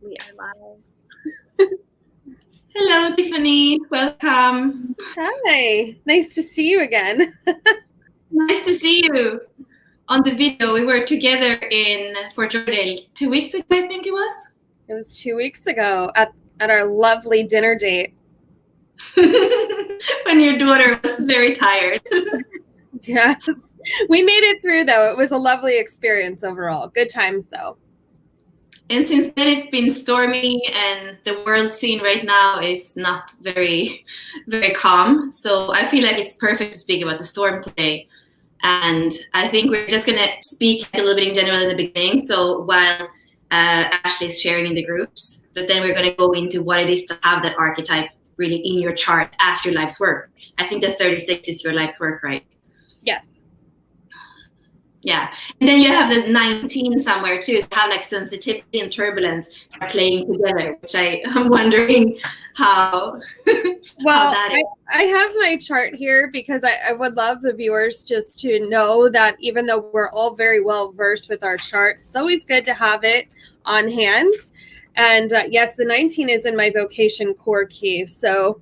We are live. Hello, Tiffany. Welcome. Hi. Nice to see you again. Nice to see you. On the video, we were together in Fort Lauderdale 2 weeks ago, I think it was. It was 2 weeks ago at our lovely dinner date. When your daughter was very tired. Yes. We made it through, though. It was a lovely experience overall. Good times, though. And since then, it's been stormy, and the world scene right now is not very, very calm. So I feel like it's perfect to speak about the storm today. And I think we're just going to speak a little bit in general in the beginning. So while Ashley is sharing in the groups, but then we're going to go into what it is to have that archetype really in your chart as your life's work. I think that 36 is your life's work, right? Yes. Yeah. And then you have the 19 somewhere too. So you have like sensitivity and turbulence are playing together, which I'm wondering how. Well, how that is. I have my chart here because I would love the viewers just to know that even though we're all very well versed with our charts, it's always good to have it on hand. And yes, the 19 is in my vocation core key. So,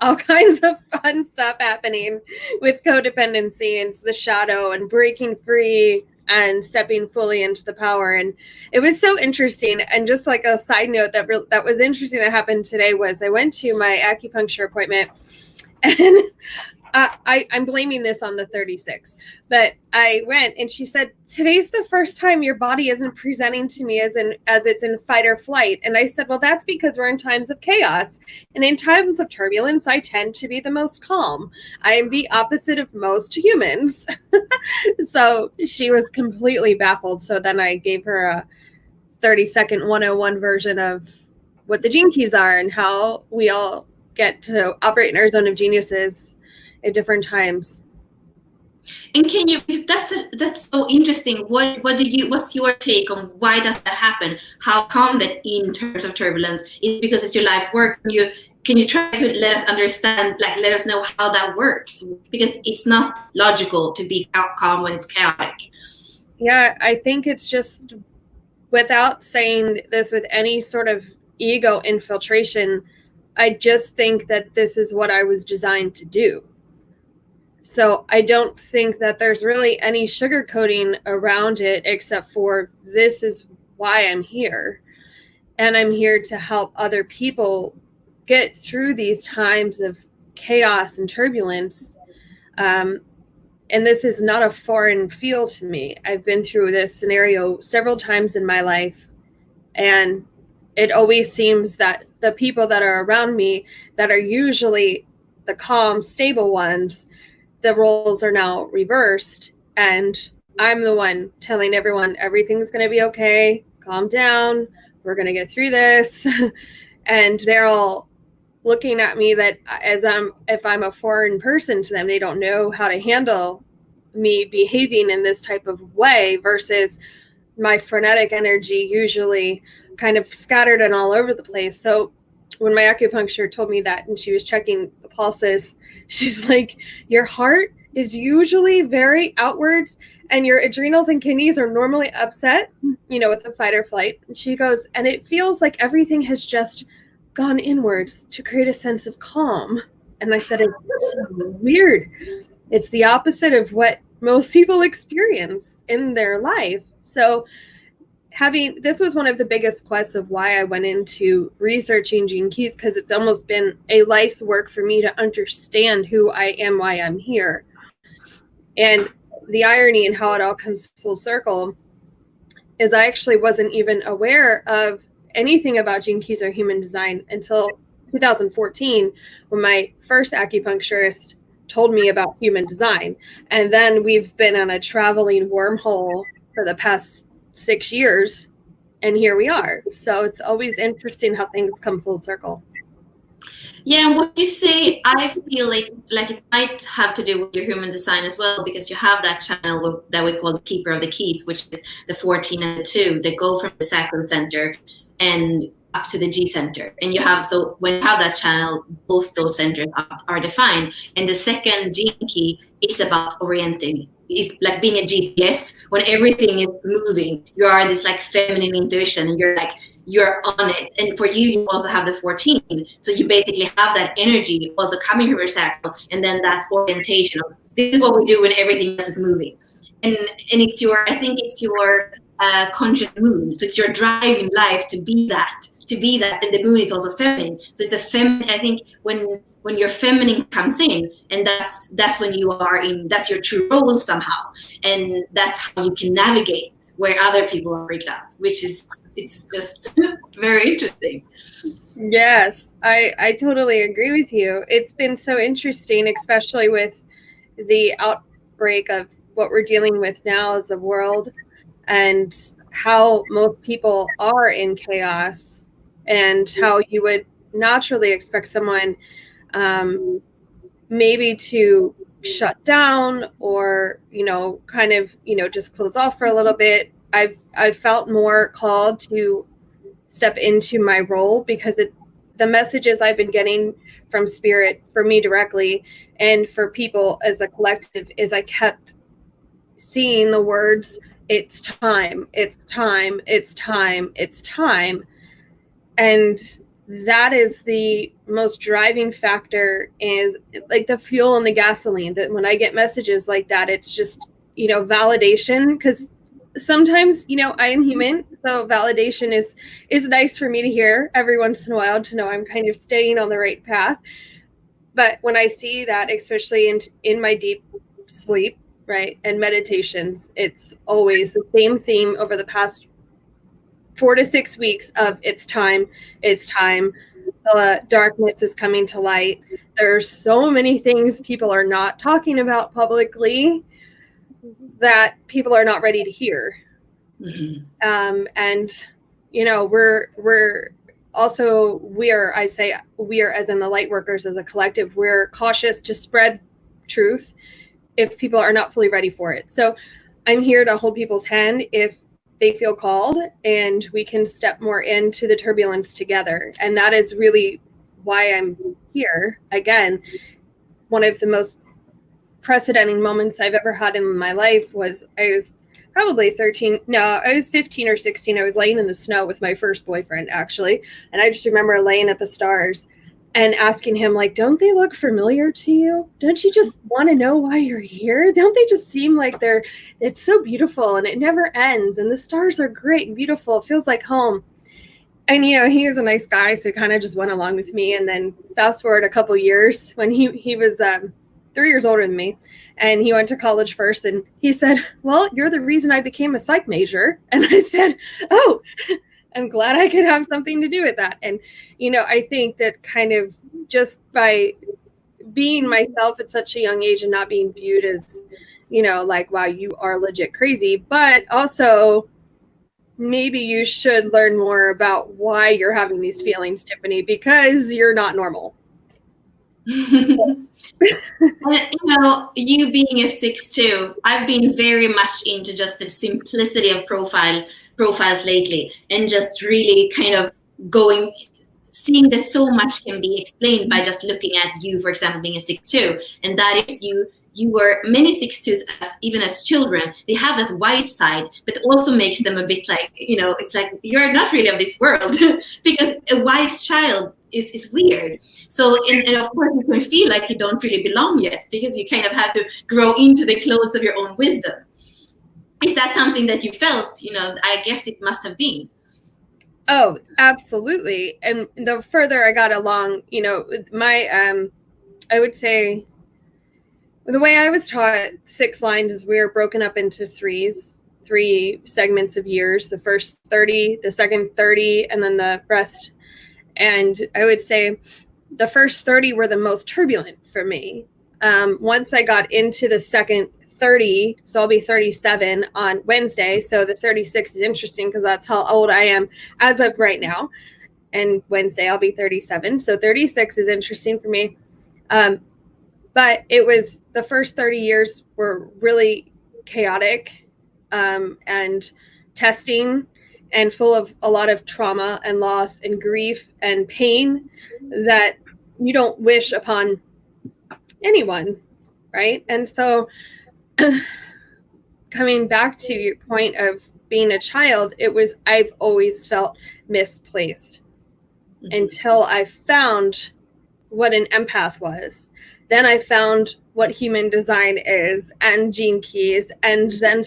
all kinds of fun stuff happening with codependency and the shadow and breaking free and stepping fully into the power. And it was so interesting. And just like a side note that was interesting that happened today was I went to my acupuncture appointment, and I'm blaming this on the 36, but I went and she said, today's the first time your body isn't presenting to me as it's in fight or flight. And I said, well, that's because we're in times of chaos. And in times of turbulence, I tend to be the most calm. I am the opposite of most humans. So she was completely baffled. So then I gave her a 30-second 101 version of what the gene keys are and how we all get to operate in our zone of geniuses at different times. And can you, because that's so interesting. What's your take on why does that happen? How come that in terms of turbulence is because it's your life work? Can you try to let us understand, like let us know how that works? Because it's not logical to be calm when it's chaotic. Yeah, I think it's just, without saying this with any sort of ego infiltration, I just think that this is what I was designed to do. So I don't think that there's really any sugarcoating around it, except for this is why I'm here. And I'm here to help other people get through these times of chaos and turbulence. And this is not a foreign feel to me. I've been through this scenario several times in my life. And it always seems that the people that are around me that are usually the calm, stable ones, the roles are now reversed, and I'm the one telling everyone everything's going to be okay, calm down, we're going to get through this. And they're all looking at me that if I'm a foreign person to them, they don't know how to handle me behaving in this type of way versus my frenetic energy usually kind of scattered and all over the place. So when my acupuncture told me that, and she was checking the pulses, she's like, your heart is usually very outwards and your adrenals and kidneys are normally upset, with the fight or flight. And she goes, and it feels like everything has just gone inwards to create a sense of calm. And I said, it's so weird. It's the opposite of what most people experience in their life. So this was one of the biggest quests of why I went into researching gene keys, because it's almost been a life's work for me to understand who I am, why I'm here. And the irony and how it all comes full circle is I actually wasn't even aware of anything about gene keys or human design until 2014, when my first acupuncturist told me about human design. And then we've been on a traveling wormhole for the past 6 years, and here we are. So it's always interesting how things come full circle. Yeah, and what you say, I feel like it might have to do with your human design as well, because you have that channel that we call the keeper of the keys, which is the 14 and the 2 that go from the sacral center and up to the G center. And so when you have that channel, both those centers are defined. And the second gene key is about orienting is like being a GPS. When everything is moving, you are this like feminine intuition, and you're on it. And for you, you also have the 14, so you basically have that energy also coming from your sacral, and then that orientation of this is what we do when everything else is moving. And it's your, I think it's your conscious moon. So it's your drive in life to be that. And the moon is also feminine. So it's a feminine, I think when your feminine comes in, and that's when you are in, that's your true role somehow. And that's how you can navigate where other people are freaked out, which is, it's just very interesting. Yes, I totally agree with you. It's been so interesting, especially with the outbreak of what we're dealing with now as a world, and how most people are in chaos, and how you would naturally expect someone maybe to shut down, or kind of just close off for a little bit. I've felt more called to step into my role, because the messages I've been getting from spirit, for me directly and for people as a collective, is I kept seeing the words, it's time, it's time, it's time, it's time. And that is the most driving factor, is like the fuel and the gasoline, that when I get messages like that, it's just validation, because sometimes I am human, so validation is nice for me to hear every once in a while, to know I'm kind of staying on the right path. But when I see that, especially in my deep sleep, right, and meditations, it's always the same theme over the past 4 to 6 weeks of it's time, the darkness is coming to light. There's so many things people are not talking about publicly that people are not ready to hear. Mm-hmm. And we're also, I say we are, as in the light workers, as a collective, we're cautious to spread truth if people are not fully ready for it. So I'm here to hold people's hand if they feel called, and we can step more into the turbulence together. And that is really why I'm here. Again, one of the most precedenting moments I've ever had in my life was, I was probably 13. No, I was 15 or 16. I was laying in the snow with my first boyfriend, actually. And I just remember laying at the stars and asking him, like, don't they look familiar to you? Don't you just want to know why you're here? Don't they just seem like it's so beautiful and it never ends, and the stars are great and beautiful. It feels like home. And, he was a nice guy, so he kind of just went along with me. And then fast forward a couple years, when he was 3 years older than me, and he went to college first, and he said, well, you're the reason I became a psych major. And I said, oh, I'm glad I could have something to do with that. And, I think that kind of just by being myself at such a young age and not being viewed as, like, wow, you are legit crazy, but also maybe you should learn more about why you're having these feelings, Tiffany, because you're not normal. And, you being a 6'2", I've been very much into just the simplicity of profiles lately, and just really kind of seeing that so much can be explained by just looking at you, for example, being a 6'2", and that is you were many 6'2s, even as children, they have that wise side, but also makes them a bit like, it's like you're not really of this world, because a wise child is weird. So, and of course, you can feel like you don't really belong yet, because you kind of have to grow into the clothes of your own wisdom. Is that something that you felt? I guess it must have been. Oh, absolutely. And the further I got along, my, I would say, the way I was taught 6 lines is we were broken up into 3 segments of years, the first 30, the second 30, and then the rest. And I would say the first 30 were the most turbulent for me. Once I got into the second 30, so I'll be 37 on Wednesday. So the 36 is interesting because that's how old I am as of right now. And Wednesday I'll be 37. So 36 is interesting for me. But it was, the first 30 years were really chaotic and testing, and full of a lot of trauma and loss and grief and pain that you don't wish upon anyone, right? And so coming back to your point of being a child, I've always felt misplaced until I found what an empath was. Then I found what human design is and gene keys, and then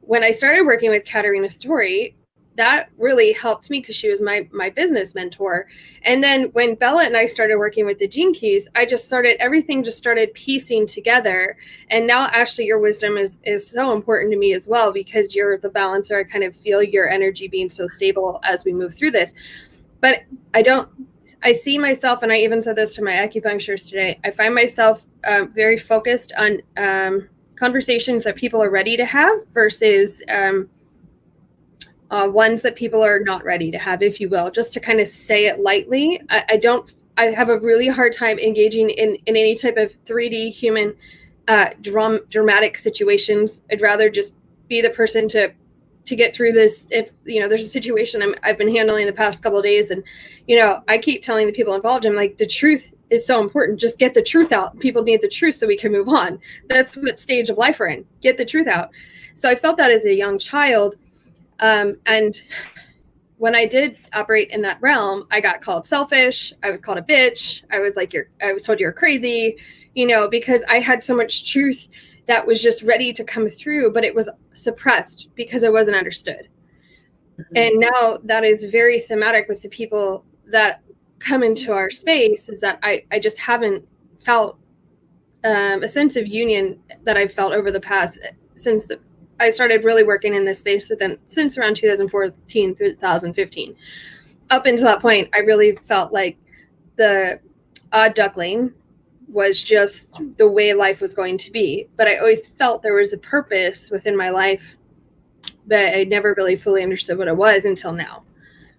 when I started working with Katarina Story, that really helped me because she was my business mentor. And then when Bella and I started working with the gene keys, everything just started piecing together. And now, Ashley, your wisdom is so important to me as well, because you're the balancer. I kind of feel your energy being so stable as we move through this. But I see myself, and I even said this to my acupuncturist today, I find myself very focused on conversations that people are ready to have versus ones that people are not ready to have, if you will, just to kind of say it lightly. I have a really hard time engaging in any type of 3D human dramatic situations. I'd rather just be the person to get through this. If, there's a situation I've been handling the past couple of days, and, I keep telling the people involved, I'm like, the truth is so important. Just get the truth out. People need the truth so we can move on. That's what stage of life we're in. Get the truth out. So I felt that as a young child. And when I did operate in that realm, I got called selfish. I was called a bitch. I was told you're crazy, because I had so much truth that was just ready to come through, but it was suppressed because it wasn't understood. Mm-hmm. And now that is very thematic with the people that come into our space, is that I just haven't felt a sense of union that I've felt over the past, since I started really working in this space since around 2014, 2015. Up until that point, I really felt like the odd duckling was just the way life was going to be. But I always felt there was a purpose within my life, but I never really fully understood what it was until now.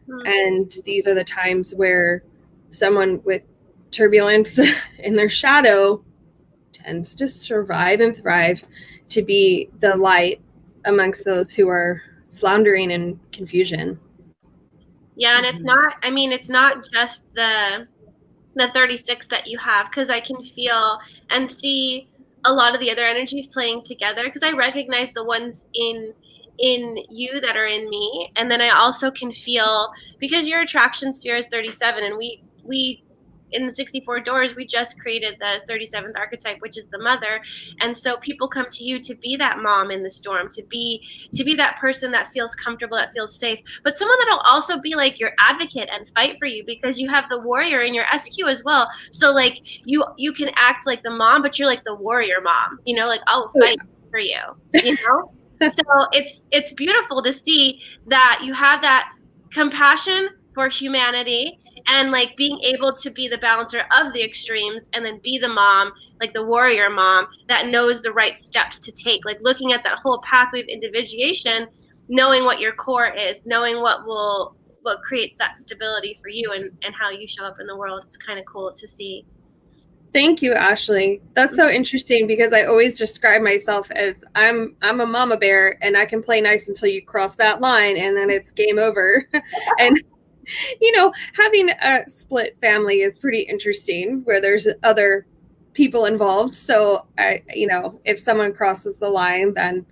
Mm-hmm. And these are the times where someone with turbulence in their shadow tends to survive and thrive, to be the light amongst those who are floundering in confusion. Yeah, and it's not just the 36 that you have, because I can feel and see a lot of the other energies playing together, because I recognize the ones in you that are in me, and then I also can feel, because your attraction sphere is 37, and we in the 64 doors, we just created the 37th archetype, which is the mother. And so people come to you to be that mom in the storm, to be that person that feels comfortable, that feels safe, but someone that'll also be like your advocate and fight for you, because you have the warrior in your SQ as well. So like you can act like the mom, but you're like the warrior mom, like I'll fight for you, So it's beautiful to see that you have that compassion for humanity, and like being able to be the balancer of the extremes, and then be the mom, like the warrior mom that knows the right steps to take, like looking at that whole pathway of individuation, knowing what your core is, knowing what creates that stability for you and how you show up in the world. It's kind of cool to see. Thank you, Ashley. That's so interesting, because I always describe myself as I'm a mama bear, and I can play nice until you cross that line, and then it's game over. And having a split family is pretty interesting, where there's other people involved. So if someone crosses the line, then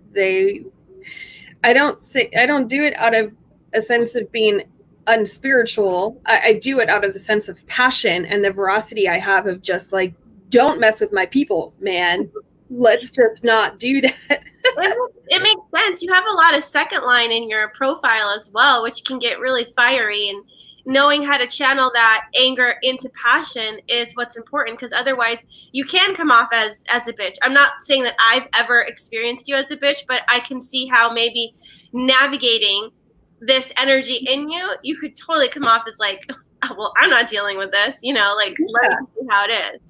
I don't do it out of a sense of being unspiritual. I do it out of the sense of passion and the veracity I have of just like, don't mess with my people, man. Let's just not do that. It makes sense. You have a lot of second line in your profile as well, which can get really fiery, and knowing how to channel that anger into passion is what's important, because otherwise you can come off as a bitch. I'm not saying that I've ever experienced you as a bitch, but I can see how maybe navigating this energy in you could totally come off as like, oh, well, I'm not dealing with this, let me see how it is.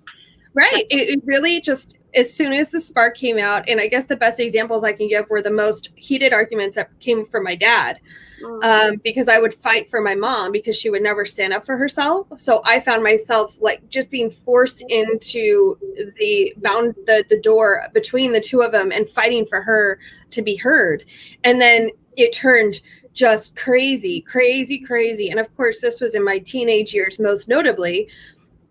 Right. It really just, as soon as the spark came out, and I guess the best examples I can give were the most heated arguments that came from my dad, because I would fight for my mom because she would never stand up for herself. So I found myself like just being forced into the door between the two of them and fighting for her to be heard. And then it turned just crazy. And of course, this was in my teenage years, most notably.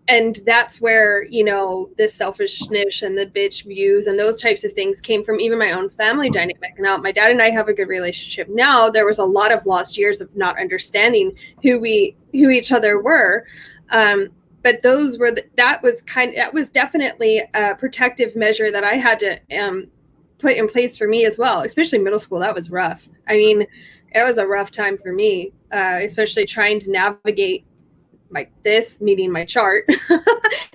and that's where, you know, the selfishness and the bitch views and those types of things came from, even my own family dynamic. Now, my dad and I have a good relationship now. There was a lot of lost years of not understanding who each other were. But those were that was definitely a protective measure that I had to put in place for me as well, especially middle school. That was rough. I mean, it was a rough time for me, especially trying to navigate this, meeting my chart,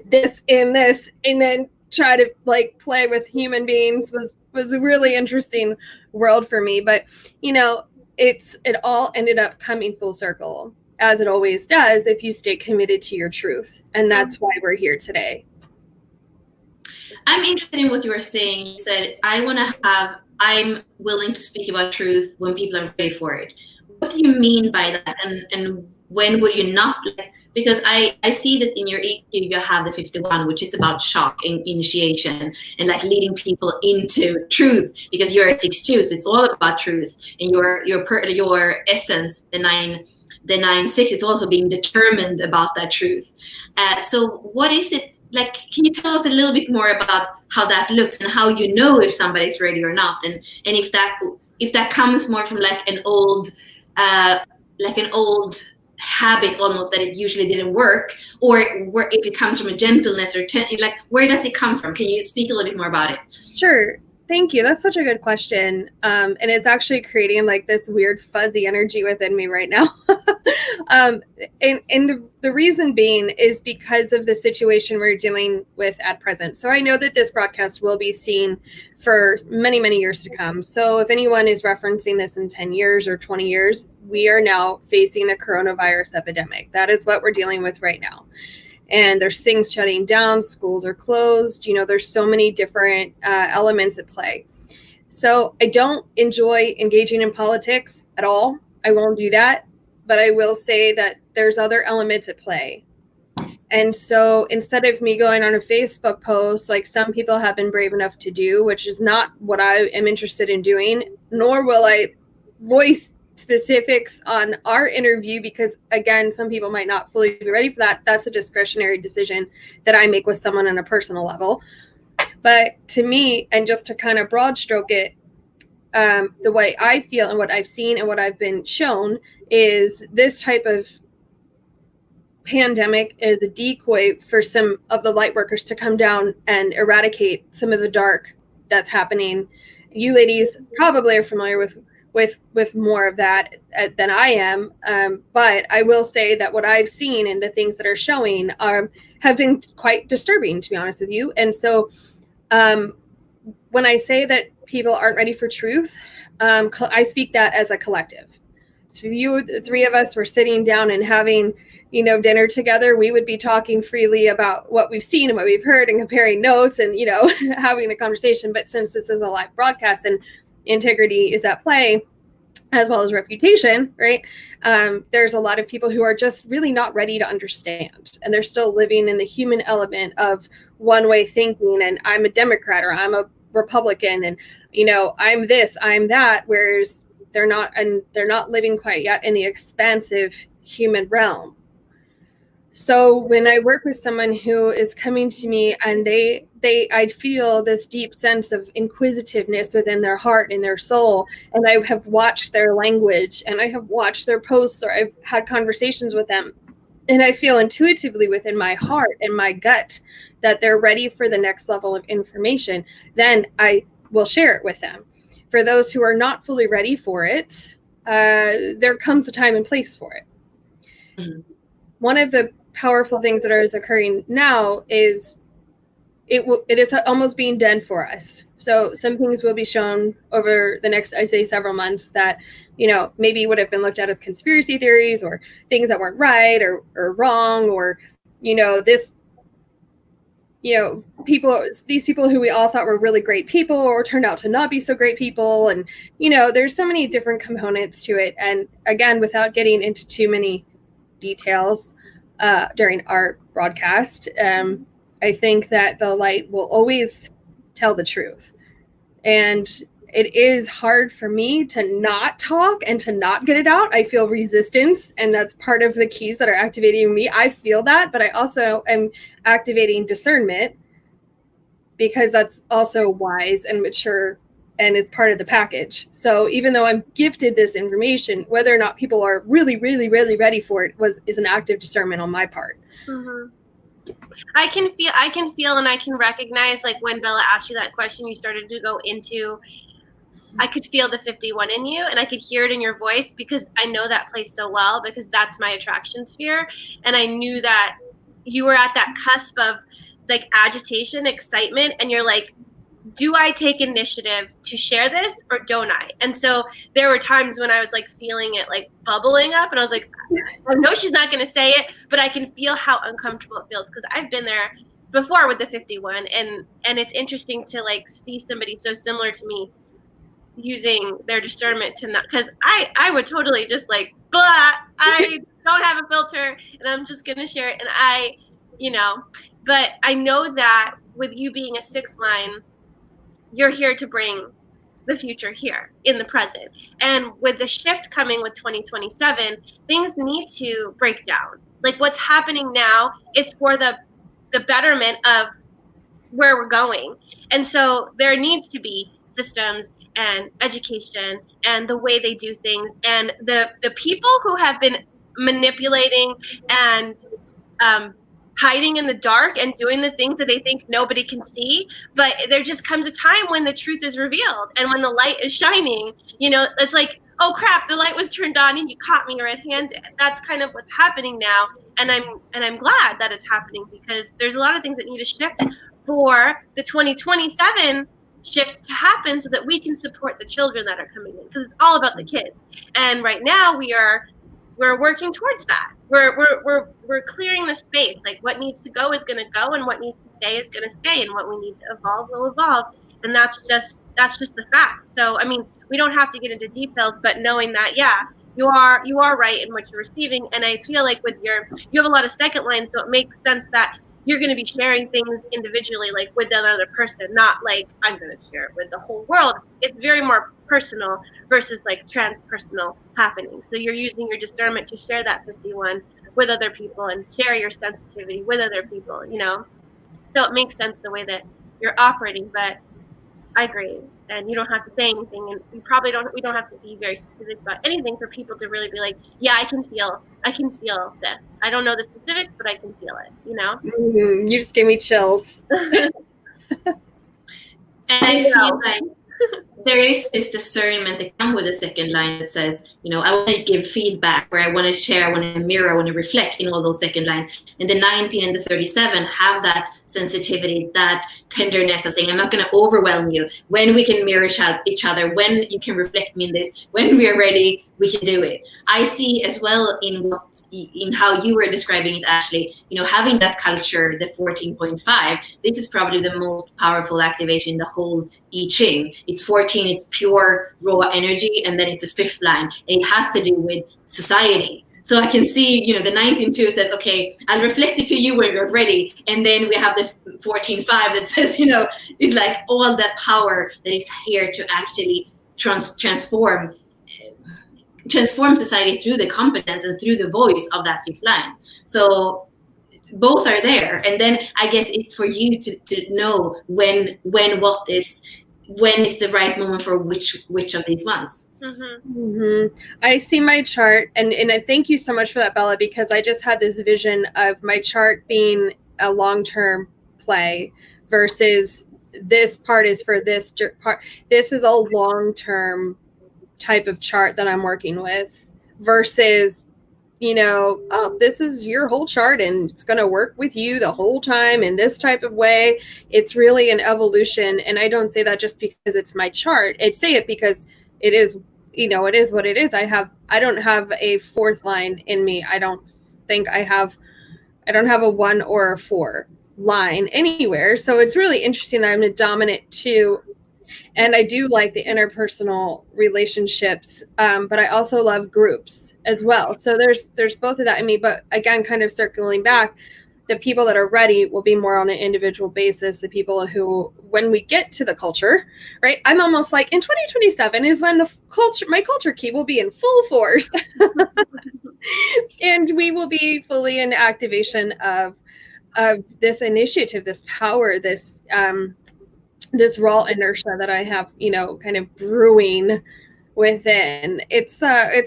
this, and then try to like play with human beings was a really interesting world for me. But, you know, it all ended up coming full circle, as it always does, if you stay committed to your truth. And that's why we're here today. I'm interested in what you were saying. You said, I'm willing to speak about truth when people are ready for it. What do you mean by that? And when would you not? Because I see that in your EQ you have the 51, which is about shock and initiation and like leading people into truth, because you're a 6-2, so it's all about truth. And your essence, the 9-6, is also being determined about that truth. So what is it like? Can you tell us a little bit more about how that looks and how you know if somebody's ready or not, and if that comes more from like an old habit almost, that it usually didn't work, or if it comes from a gentleness or like where does it come from? Can you speak a little bit more about it? Sure. Thank you. That's such a good question. And it's actually creating like this weird fuzzy energy within me right now. And the reason being is because of the situation we're dealing with at present. So I know that this broadcast will be seen for many, many years to come. So if anyone is referencing this in 10 years or 20 years, we are now facing the coronavirus epidemic. That is what we're dealing with right now. And there's things shutting down, schools are closed, you know, there's so many different elements at play. So I don't enjoy engaging in politics at all. I won't do that. But I will say that there's other elements at play. And so instead of me going on a Facebook post, like some people have been brave enough to do, which is not what I am interested in doing, nor will I voice specifics on our interview, because again, some people might not fully be ready for that. That's a discretionary decision that I make with someone on a personal level. But to me, and just to kind of broad stroke it, the way I feel and what I've seen and what I've been shown is this type of pandemic is a decoy for some of the light workers to come down and eradicate some of the dark that's happening. You ladies probably are familiar with more of that than I am. But I will say that what I've seen and the things that are showing have been quite disturbing, to be honest with you. And so when I say that people aren't ready for truth, I speak that as a collective. So if you, the three of us, were sitting down and having, you know, dinner together, we would be talking freely about what we've seen and what we've heard and comparing notes and, you know, having a conversation. But since this is a live broadcast and integrity is at play, as well as reputation, right? There's a lot of people who are just really not ready to understand. And they're still living in the human element of one-way thinking, and I'm a Democrat or I'm a Republican, and, you know, I'm this, I'm that, whereas they're not living quite yet in the expansive human realm. So when I work with someone who is coming to me and I feel this deep sense of inquisitiveness within their heart and their soul, and I have watched their language and I have watched their posts, or I've had conversations with them, and I feel intuitively within my heart and my gut that they're ready for the next level of information, then I will share it with them. For those who are not fully ready for it, there comes a time and place for it. Mm-hmm. One of the powerful things that is occurring now is it is almost being done for us. So some things will be shown over the next, I say, several months that, you know, maybe would have been looked at as conspiracy theories or things that weren't right or wrong, or, you know, this, you know, these people who we all thought were really great people or turned out to not be so great people. And, you know, there's so many different components to it. And again, without getting into too many details during our broadcast, I think that the light will always tell the truth. And it is hard for me to not talk and to not get it out. I feel resistance, and that's part of the keys that are activating me. I feel that, but I also am activating discernment, because that's also wise and mature and it's part of the package. So even though I'm gifted this information, whether or not people are really, really, really ready for it is an active discernment on my part. Mm-hmm. I can feel and I can recognize, like when Bella asked you that question, you started to go into, I could feel the 51 in you, and I could hear it in your voice, because I know that place so well, because that's my attraction sphere. And I knew that you were at that cusp of like agitation, excitement, and you're like, do I take initiative to share this or don't I? And so there were times when I was like feeling it like bubbling up, and I was like, I know she's not going to say it, but I can feel how uncomfortable it feels, because I've been there before with the 51, and it's interesting to like see somebody so similar to me using their discernment to not, because I would totally just like, blah, I don't have a filter and I'm just going to share it. And but I know that with you being a 6th line, you're here to bring the future here in the present. And with the shift coming with 2027, things need to break down. Like what's happening now is for the betterment of where we're going. And so there needs to be systems and education and the way they do things. And the people who have been manipulating and hiding in the dark and doing the things that they think nobody can see, but there just comes a time when the truth is revealed, and when the light is shining, it's like, oh crap, the light was turned on and you caught me red-handed. That's kind of what's happening now, and I'm glad that it's happening, because there's a lot of things that need to shift for the 2027 shift to happen, so that we can support the children that are coming in, because it's all about the kids. And right now we're working towards that. We're clearing the space. Like what needs to go is going to go, and what needs to stay is going to stay, and what we need to evolve will evolve. And that's just the fact. So I mean, we don't have to get into details, but knowing that, yeah, you are right in what you're receiving. And I feel like you have a lot of 2nd lines, so it makes sense that you're going to be sharing things individually, like with another person, not like I'm going to share it with the whole world. It's very more personal versus like transpersonal happening. So you're using your discernment to share that 51 with other people and share your sensitivity with other people, So it makes sense the way that you're operating, but I agree. And you don't have to say anything, and we don't have to be very specific about anything for people to really be like, yeah, I can feel this. I don't know the specifics, but I can feel it, Mm-hmm. You just gave me chills. And I feel like there is this discernment that comes with the 2nd line that says, I want to give feedback, or I want to share, I want to mirror, I want to reflect in all those 2nd lines. And the 19 and the 37 have that sensitivity, that tenderness of saying, I'm not going to overwhelm you. When we can mirror each other, when you can reflect me in this, when we are ready, we can do it. I see as well in how you were describing it, Ashley, having that culture, the 14.5, this is probably the most powerful activation in the whole I Ching. It's 14, it's pure raw energy, and then it's a 5th line, and it has to do with society. So I can see, the 19.2 says, okay, I'll reflect it to you when you're ready. And then we have the 14.5 that says, is like all that power that is here to actually transform society through the competence and through the voice of that 5th line. So both are there. And then I guess it's for you to know when is the right moment for which of these ones. Mm-hmm. Mm-hmm. I see my chart, and I thank you so much for that, Bella, because I just had this vision of my chart being a long-term play versus this part is for this part. This is a long-term type of chart that I'm working with versus, this is your whole chart and it's going to work with you the whole time in this type of way. It's really an evolution. And I don't say that just because it's my chart. I say it because it is, it is what it is. I don't have a 4th line in me. I don't have a 1 or a 4 line anywhere. So it's really interesting that I'm a dominant 2. And I do like the interpersonal relationships, but I also love groups as well. So there's both of that in me. But again, kind of circling back, the people that are ready will be more on an individual basis. The people who, when we get to the culture, right? I'm almost like in 2027 is when my culture key will be in full force. And we will be fully in activation of this initiative, this power, this raw inertia that I have, kind of brewing within. It's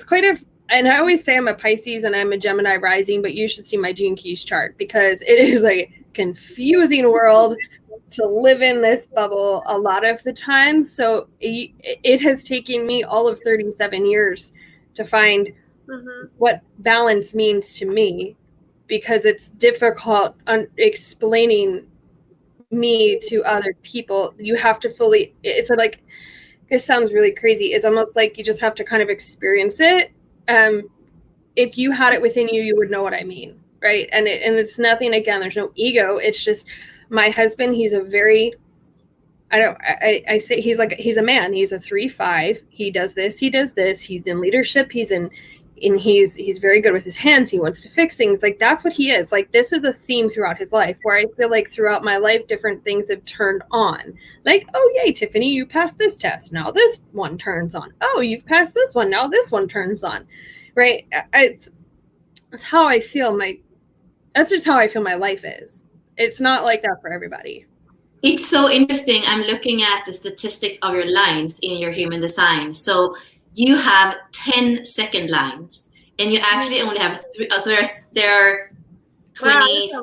quite a, and I always say I'm a Pisces and I'm a Gemini rising, but you should see my gene keys chart because it is a confusing world to live in this bubble a lot of the time. So it has taken me all of 37 years to find what balance means to me, because it's difficult explaining me to other people. You have to fully, it's like, it sounds really crazy. It's almost like you just have to kind of experience it. If you had it within you, you would know what I mean, right? And it's nothing, again, there's no ego. It's just my husband, he's a very, I say he's a man. He's a 3-5. He does this, he's in leadership, he's very good with his hands. He wants to fix things. Like, that's what he is. Like, this is a theme throughout his life, where I feel like throughout my life, different things have turned on. Like, oh, yay, Tiffany, you passed this test. Now this one turns on. Oh, you've passed this one. Now this one turns on. Right? It's how I feel that's just how I feel my life is. It's not like that for everybody. It's so interesting. I'm looking at the statistics of your lines in your human design. So you have 10 second lines, and you actually only have 3. So there are 26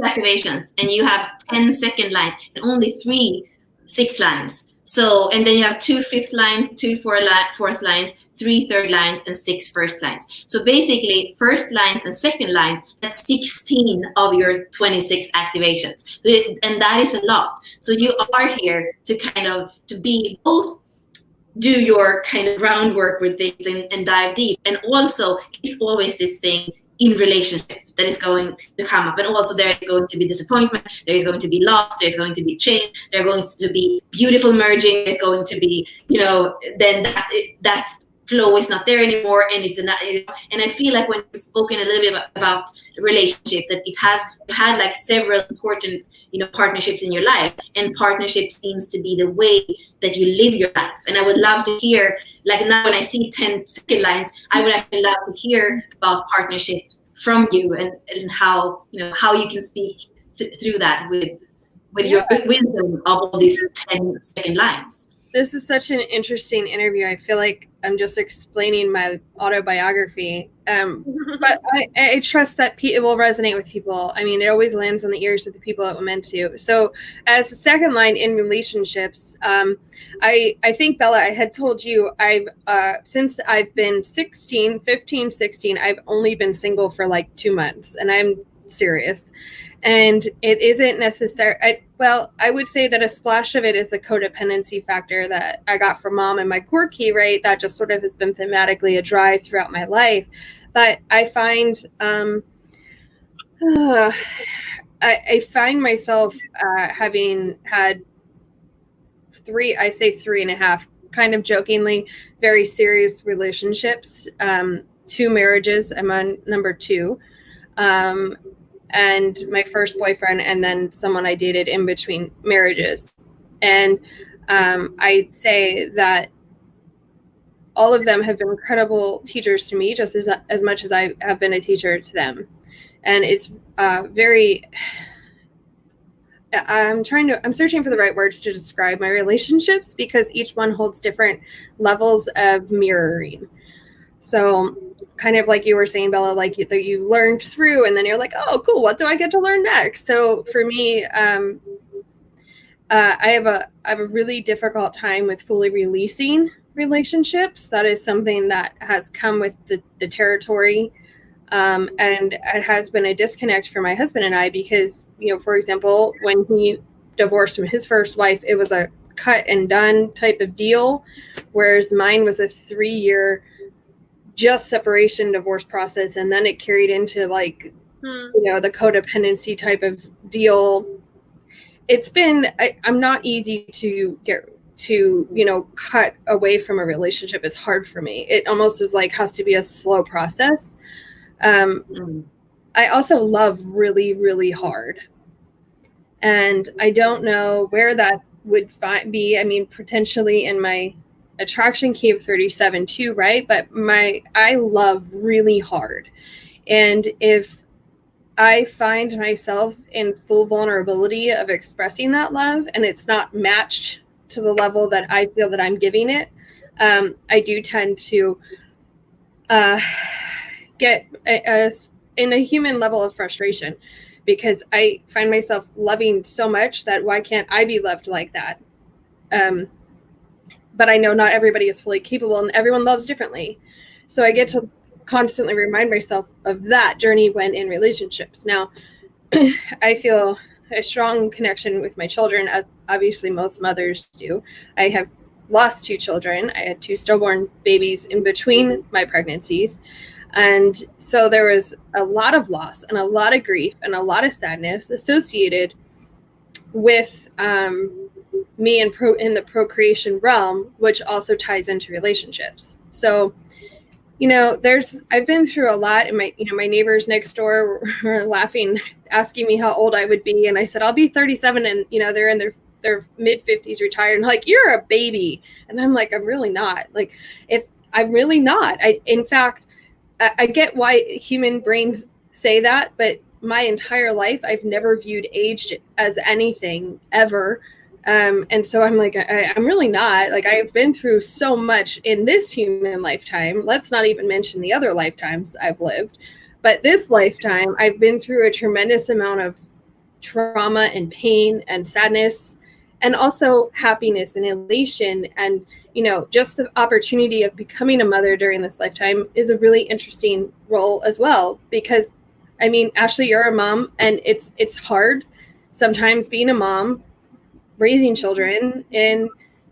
activations, and you have 10 second lines and only 3 6 lines. So, and then you have 2 fifth lines, 2 fourth lines, 3 third lines, and 6 first lines. So basically, first lines and second lines, that's 16 of your 26 activations, and that is a lot. So you are here to be both, do your kind of groundwork with things and dive deep. And also, it's always this thing in relationship that is going to come up. And also, there is going to be disappointment, there is going to be loss, there's going to be change, there's going to be beautiful merging, there's going to be, then that flow is not there anymore, and it's not, and I feel like when you've spoken a little bit about relationships, that it has had like several important partnerships in your life, and partnership seems to be the way that you live your life. And I would love to hear, like, now when I see 10 second lines, I would actually love to hear about partnership from you, and how you can speak through that with your wisdom of all these 10 second lines. This is such an interesting interview. I feel like I'm just explaining my autobiography. But I trust that it will resonate with people. I mean, it always lands on the ears of the people it was meant to. So as a second line in relationships, I think, Bella, I had told you, since I've been 15, 16, I've only been single for like 2 months, and I'm serious. And it isn't necessary. I would say that a splash of it is the codependency factor that I got from mom and my core key, right? That just sort of has been thematically a drive throughout my life. But I find, I find myself having had 3.5, kind of jokingly, very serious relationships, 2 marriages. I'm on number 2. And my first boyfriend, and then someone I dated in between marriages. And I'd say that all of them have been incredible teachers to me, just as much as I have been a teacher to them. And it's very, I'm searching for the right words to describe my relationships, because each one holds different levels of mirroring. So kind of like you were saying, Bella, like you learned through, and then you're like, oh, cool, what do I get to learn next? So for me, I have a really difficult time with fully releasing relationships. That is something that has come with the territory. And it has been a disconnect for my husband and I, because, for example, when he divorced from his first wife, it was a cut and done type of deal, whereas mine was a 3-year just separation divorce process, and then it carried into like the codependency type of deal. It's been I'm not easy to get to cut away from a relationship. It's hard for me. It almost is like has to be a slow process. I also love really, really hard. And I don't know where that would be. I mean, potentially in my attraction key of 37 too, right? But I love really hard. And if I find myself in full vulnerability of expressing that love and it's not matched to the level that I feel that I'm giving it, I do tend to get in a human level of frustration, because I find myself loving so much that why can't I be loved like that? But I know not everybody is fully capable and everyone loves differently. So I get to constantly remind myself of that journey when in relationships. Now, I feel a strong connection with my children, as obviously most mothers do. I have lost 2 children. I had 2 stillborn babies in between my pregnancies. And so there was a lot of loss and a lot of grief and a lot of sadness associated with me in the procreation realm, which also ties into relationships. So, I've been through a lot, and my neighbors next door were laughing, asking me how old I would be. And I said, I'll be 37. And, they're in their mid 50s, retired. And like, you're a baby. And I'm like, I'm really not. Like, if I'm really not, in fact, I get why human brains say that, but my entire life, I've never viewed age as anything ever. And so I'm like, I'm really not. Like, I've been through so much in this human lifetime. Let's not even mention the other lifetimes I've lived. But this lifetime, I've been through a tremendous amount of trauma and pain and sadness, and also happiness and elation. And, just the opportunity of becoming a mother during this lifetime is a really interesting role as well. Because, I mean, Ashley, you're a mom, and it's hard sometimes being a mom, raising children in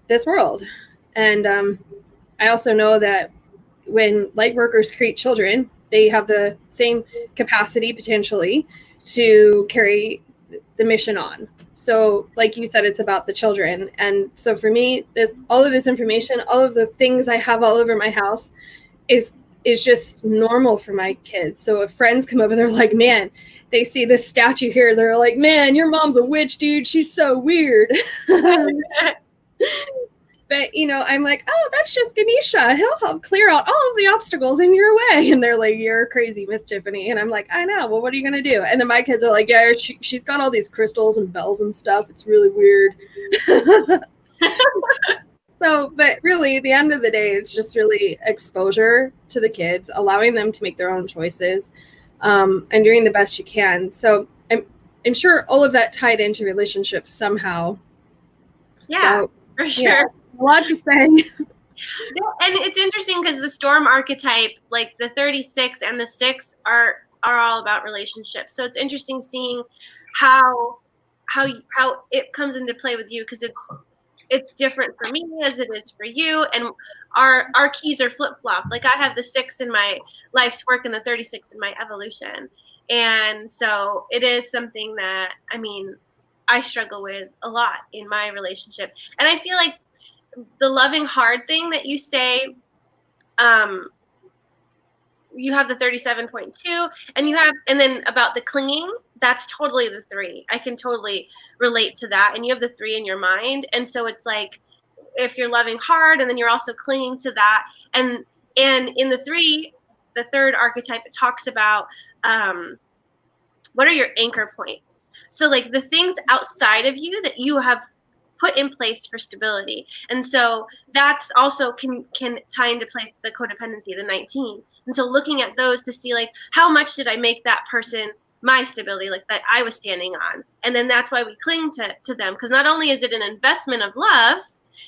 this world. And I also know that when light workers create children, they have the same capacity potentially to carry the mission on. So like you said, it's about the children. And so for me, all of this information, all of the things I have all over my house is just normal for my kids. So if friends come over, they're like, man, they see this statue here, they're like, man, your mom's a witch, dude. She's so weird. But, I'm like, oh, that's just Ganesha. He'll help clear out all of the obstacles in your way. And they're like, you're crazy, Miss Tiffany. And I'm like, I know. Well, what are you going to do? And then my kids are like, yeah, she's got all these crystals and bells and stuff. It's really weird. So, but really, at the end of the day, it's just really exposure to the kids, allowing them to make their own choices, and doing the best you can. So I'm sure all of that tied into relationships somehow. Yeah, so, for sure. Yeah, a lot to say. And it's interesting because the storm archetype, like the 36 and the 6, are all about relationships. So it's interesting seeing how it comes into play with you, because it's different for me as it is for you, and our keys are flip-flopped. Like I have the 6 in my life's work and the 36 in my evolution. And so it is something that, I mean, I struggle with a lot in my relationship. And I feel like the loving hard thing that you say, you have the 37.2, and then about the clinging, that's totally the 3. I can totally relate to that. And you have the 3 in your mind. And so it's like, if you're loving hard and then you're also clinging to that. And in the 3, the 3rd archetype, it talks about, what are your anchor points? So like the things outside of you that you have put in place for stability. And so that's also can tie into place the codependency, the 19. And so looking at those to see like, how much did I make that person my stability, like that I was standing on? And then that's why we cling to them. Because not only is it an investment of love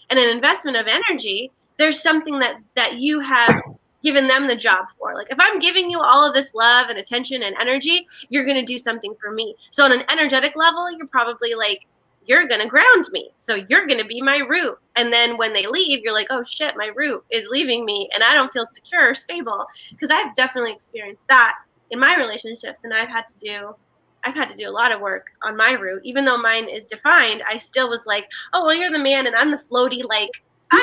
and an investment of energy, there's something that you have given them the job for. Like if I'm giving you all of this love and attention and energy, you're going to do something for me. So on an energetic level, you're probably like, you're going to ground me. So you're going to be my root. And then when they leave, you're like, oh shit, my root is leaving me and I don't feel secure or stable. Because I've definitely experienced that in my relationships. And I've had to do a lot of work on my root. Even though mine is defined, I still was like, oh, well, you're the man and I'm the floaty, like, I'm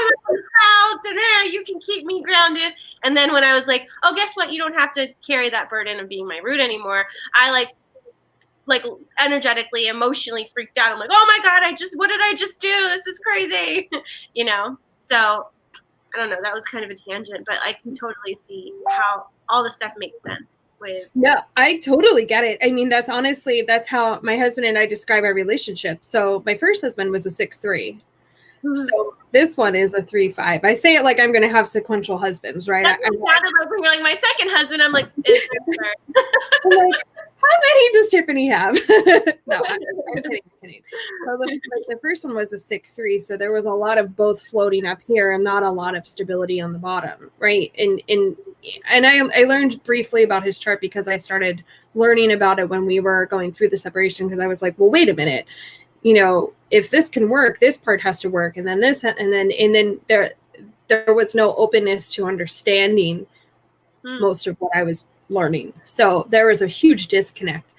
clouds and you can keep me grounded. And then when I was like, oh, guess what? You don't have to carry that burden of being my root anymore. I like energetically, emotionally freaked out. I'm like, oh my God, what did I just do? This is crazy. You know? So I don't know. That was kind of a tangent, but I can totally see how all the stuff makes sense with. No, I totally get it. I mean, that's how my husband and I describe our relationship. So my first husband was a 6'3". So this one is a 3'5". I say it like I'm going to have sequential husbands, right? That's what it sounded like when you're like my second husband. I'm like, I'm like, how many does Tiffany have? No, I'm kidding. So the first one was a 6'3", so there was a lot of both floating up here and not a lot of stability on the bottom, right? And I learned briefly about his chart because I started learning about it when we were going through the separation, because I was like, well, wait a minute. You know, if this can work, this part has to work, and then this, and then there was no openness to understanding most of what I was learning. So there was a huge disconnect.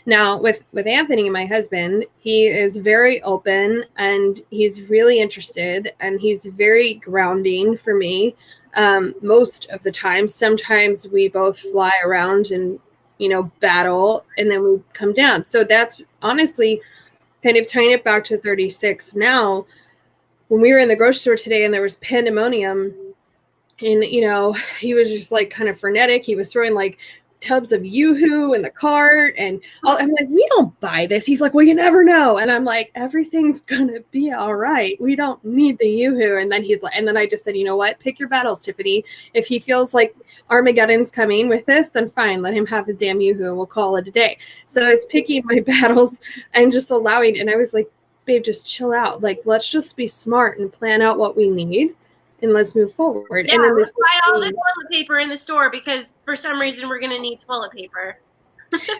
Now with Anthony, my husband, he is very open and he's really interested and he's very grounding for me most of the time. Sometimes we both fly around and, you know, battle, and then we come down. So that's honestly kind of tying it back to 36 now. When we were in the grocery store today and there was pandemonium, and, you know, he was just like kind of frenetic. He was throwing like tubs of Yoo-hoo in the cart, and I'm like, we don't buy this. He's like, well, you never know. And I'm like, everything's gonna be all right. We don't need the Yoo-hoo. And then he's like, and then I just said, you know what? Pick your battles, Tiffany. If he feels like Armageddon's coming with this, then fine, let him have his damn Yoo-hoo and we'll call it a day. So I was picking my battles and just allowing, and I was like, babe, just chill out. Like, let's just be smart and plan out what we need. And let's move forward. Yeah, and then let's buy all the toilet paper in the store because for some reason we're going to need toilet paper.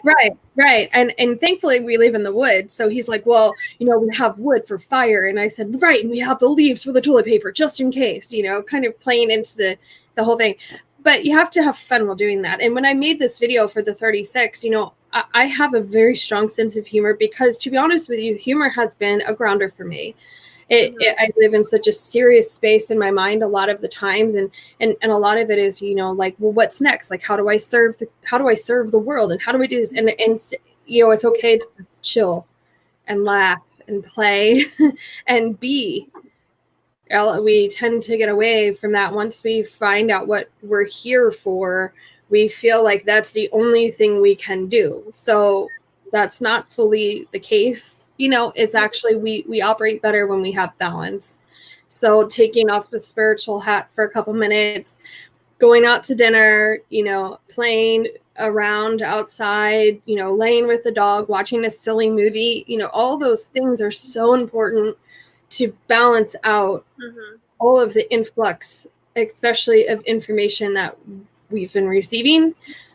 Right. And thankfully we live in the woods. So he's like, well, you know, we have wood for fire. And I said, right. And we have the leaves for the toilet paper, just in case, you know, kind of playing into the whole thing. But you have to have fun while doing that. And when I made this video for the 36, you know, I have a very strong sense of humor because, to be honest with you, humor has been a grounder for me. I live in such a serious space in my mind a lot of the times, and a lot of it is, you know, like, well, what's next? Like, how do I serve the world, and how do we do this? And you know, it's okay to just chill and laugh and play and be. We tend to get away from that once we find out what we're here for. We feel like that's the only thing we can do. So that's not fully the case. You know, it's actually, we operate better when we have balance. So taking off the spiritual hat for a couple minutes, going out to dinner, you know, playing around outside, you know, laying with the dog, watching a silly movie, you know, all those things are so important to balance out all of the influx, especially of information that we've been receiving.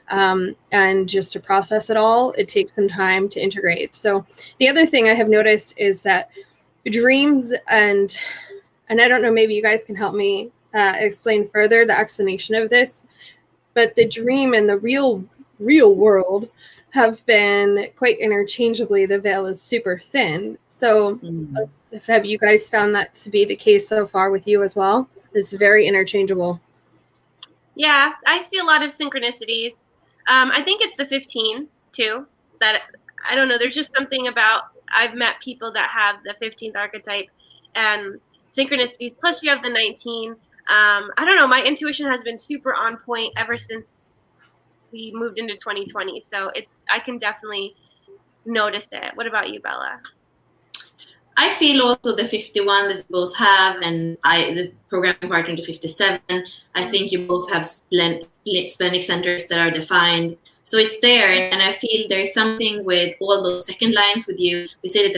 And just to process it all, it takes some time to integrate. So the other thing I have noticed is that dreams and I don't know, maybe you guys can help me explain further the explanation of this, but the dream and the real world have been quite interchangeably. The veil is super thin. So have you guys found that to be the case so far with you as well? It's very interchangeable. Yeah, I see a lot of synchronicities. I think it's the 15 too, that I don't know. There's just something about, I've met people that have the 15th archetype and synchronicities. Plus you have the 19. I don't know. My intuition has been super on point ever since we moved into 2020. So I can definitely notice it. What about you, Bella? I feel also the 51 that you both have, and the programming partner, the 57. I think you both have splenic centers that are defined. So it's there, and I feel there's something with all those second lines with you. We say that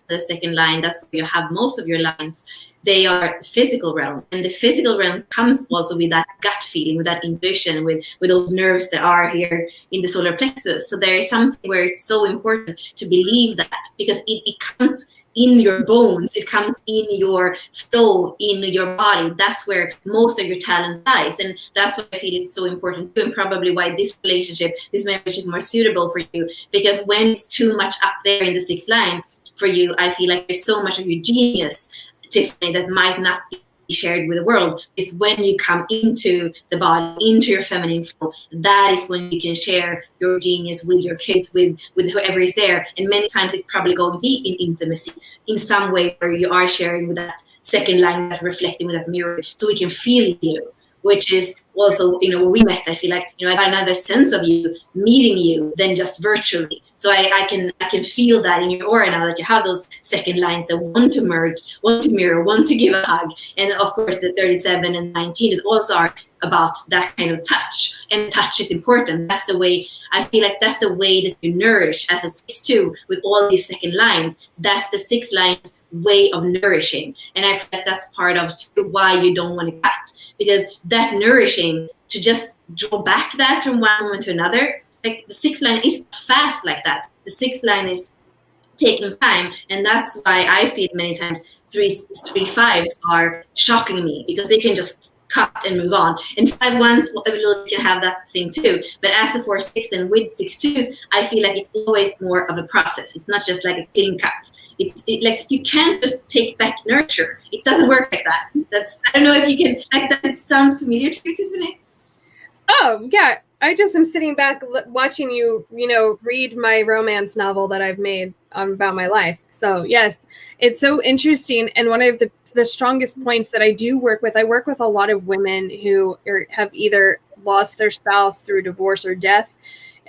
the second line, that's where you have most of your lines. They are physical realm, and the physical realm comes also with that gut feeling, with that intuition, with those nerves that are here in the solar plexus. So there is something where it's so important to believe that, because it comes in your bones, it comes in your flow, in your body. That's where most of your talent lies. And that's why I feel it's so important too, and probably why this relationship, this marriage is more suitable for you. Because when it's too much up there in the sixth line for you, I feel like there's so much of your genius, Tiffany, that might not be be shared with the world. It's when you come into the body, into your feminine flow, that is when you can share your genius with your kids, with whoever is there. And many times it's probably going to be in intimacy in some way, where you are sharing with that second line, that reflecting with that mirror, so we can feel you, which is also, when we met, I feel like, I got another sense of you meeting you than just virtually. So I can feel that in your aura now, that you have those second lines that want to merge, want to mirror, want to give a hug. And of course, the 37 and 19 is also are about that kind of touch. And touch is important. That's the way, I feel like that's the way that you nourish as a 6-2 with all these second lines. That's the 6 lines way of nourishing. And I feel like that's part of why you don't want to cut, because that nourishing, to just draw back that from one moment to another, like the 6th line is fast like that. The 6th line is taking time, and that's why I feel many times 3-5s are shocking me, because they can just cut and move on. And 5-1s can have that thing too. But as a 4-6 and with 6-2s, I feel like it's always more of a process. It's not just like a clean cut. It's like you can't just take back nurture. It doesn't work like that. I don't know if you can, like, that sound familiar to you, Tiffany? Oh, yeah. I just am sitting back watching you, read my romance novel that I've made about my life. So yes, it's so interesting. And one of the strongest points that I work with a lot of women who have either lost their spouse through divorce or death.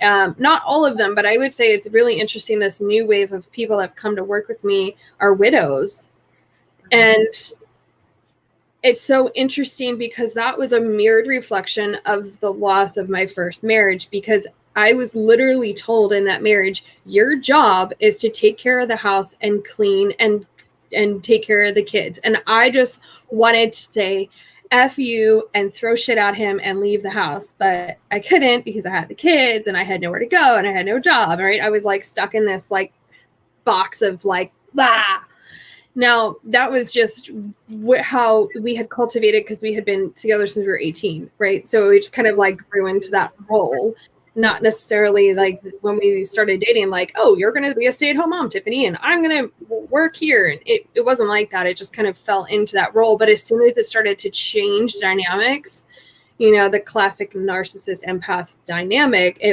Not all of them, but I would say it's really interesting. This new wave of people that have come to work with me are widows. And it's so interesting because that was a mirrored reflection of the loss of my first marriage, because I was literally told in that marriage, your job is to take care of the house and clean and take care of the kids. And I just wanted to say, F you, and throw shit at him and leave the house. But I couldn't, because I had the kids and I had nowhere to go and I had no job, right? I was like stuck in this like box of like, blah. Now, that was just how we had cultivated, because we had been together since we were 18, right? So we just kind of like grew into that role, not necessarily like when we started dating, like, oh, you're going to be a stay-at-home mom, Tiffany, and I'm going to work here. And it wasn't like that. It just kind of fell into that role. But as soon as it started to change dynamics, the classic narcissist empath dynamic,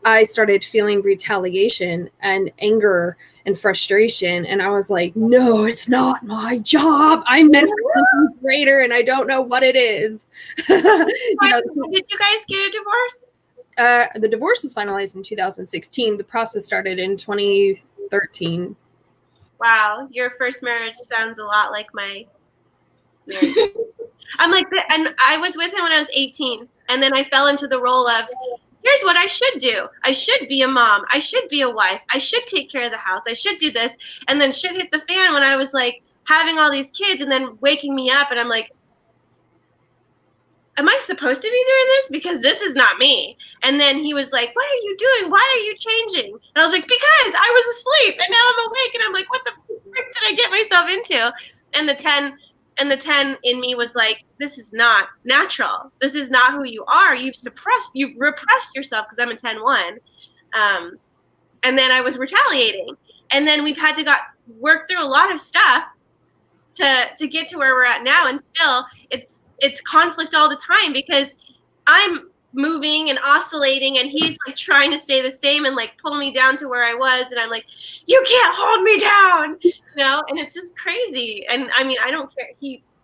I started feeling retaliation and anger and frustration. And I was like, no, it's not my job. I'm meant for something greater, and I don't know what it is. Did you guys get a divorce? The divorce was finalized in 2016. The process started in 2013. Wow, your first marriage sounds a lot like my marriage. I'm like, and I was with him when I was 18, and then I fell into the role of, here's what I should do. I should be a mom. I should be a wife. I should take care of the house. I should do this. And then shit hit the fan when I was like having all these kids and then waking me up, and I'm like, am I supposed to be doing this? Because this is not me. And then he was like, what are you doing? Why are you changing? And I was like, because I was asleep and now I'm awake. And I'm like, what the frick did I get myself into? And the 10 in me was like, this is not natural. This is not who you are. You've repressed yourself, because I'm a 10-1. And then I was retaliating. And then we've had to work through a lot of stuff to get to where we're at now. And still it's conflict all the time, because I'm moving and oscillating and he's like trying to stay the same and like pull me down to where I was. And I'm like, you can't hold me down, and it's just crazy. And I mean, I don't care.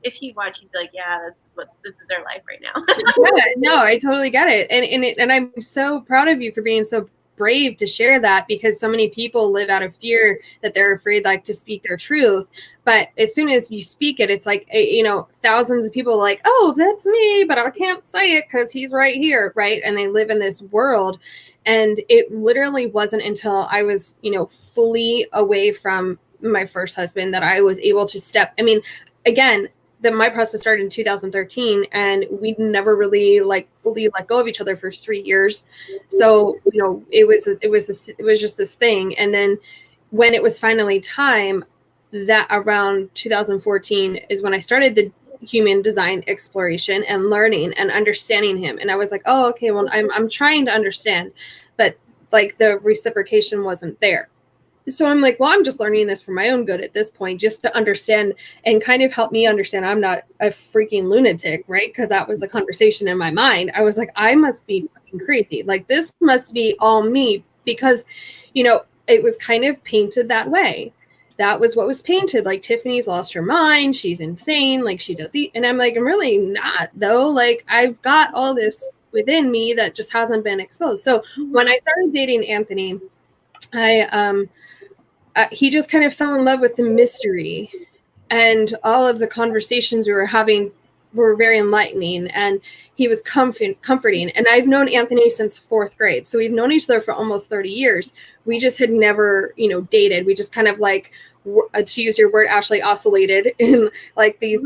If he watched, he'd be like, yeah, this is their life right now. Yeah, no, I totally get it. And I'm so proud of you for being so brave to share that, because so many people live out of fear that they're afraid like to speak their truth. But as soon as you speak it, it's like, thousands of people are like, oh, that's me, but I can't say it because he's right here, right? And they live in this world. And it literally wasn't until I was, fully away from my first husband that I was able to step. I mean, again, my process started in 2013, and we never really like fully let go of each other for 3 years. So, it was just this thing. And then when it was finally time, that around 2014 is when I started the human design exploration and learning and understanding him. And I was like, oh, okay, well, I'm trying to understand, but like the reciprocation wasn't there. So I'm like, well, I'm just learning this for my own good at this point, just to understand and kind of help me understand I'm not a freaking lunatic, right? Because that was a conversation in my mind. I was like, I must be fucking crazy. Like, this must be all me, because, you know, it was kind of painted that way. That was what was painted. Like, Tiffany's lost her mind. She's insane. Like, she does and I'm like, I'm really not, though. Like, I've got all this within me that just hasn't been exposed. So when I started dating Anthony, he just kind of fell in love with the mystery, and all of the conversations we were having were very enlightening, and he was comforting. And I've known Anthony since 4th grade. So we've known each other for almost 30 years. We just had never, you know, dated. We just kind of like, to use your word, Ashley, oscillated in like this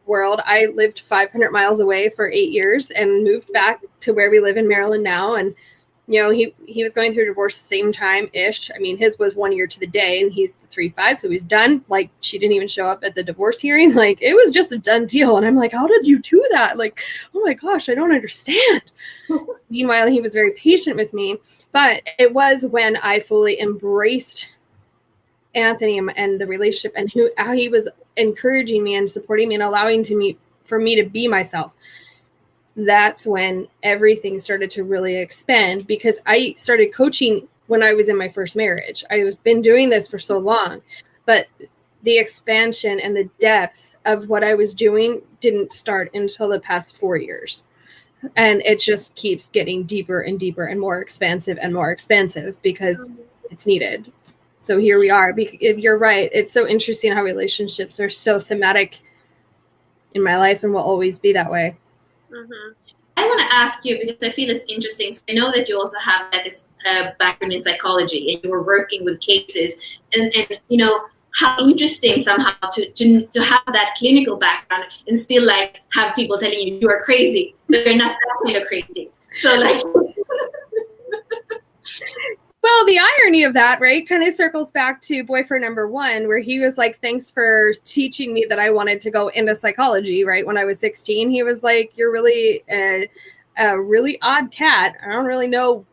world. I lived 500 miles away for 8 years and moved back to where we live in Maryland now. And you know, he was going through divorce same time-ish. I mean, his was 1 year to the day, and he's the 3-5, so he's done. Like, she didn't even show up at the divorce hearing. Like, it was just a done deal. And I'm like, how did you do that? Like, oh my gosh, I don't understand. Meanwhile, he was very patient with me. But it was when I fully embraced Anthony and the relationship, and how he was encouraging me and supporting me and allowing for me to be myself. That's when everything started to really expand, because I started coaching when I was in my first marriage. I've been doing this for so long, but the expansion and the depth of what I was doing didn't start until the past 4 years. And it just keeps getting deeper and deeper and more expansive because it's needed. So here we are. You're right. It's so interesting how relationships are so thematic in my life and will always be that way. Mm-hmm. I want to ask you, because I feel it's interesting. So I know that you also have like a background in psychology, and you were working with cases, and you know how interesting somehow to have that clinical background and still like have people telling you are crazy, but you're not that kind of crazy. So like. Well, the irony of that, right, kind of circles back to boyfriend number 1, where he was like, thanks for teaching me that I wanted to go into psychology, right? When I was 16, he was like, you're really a really odd cat. I don't really know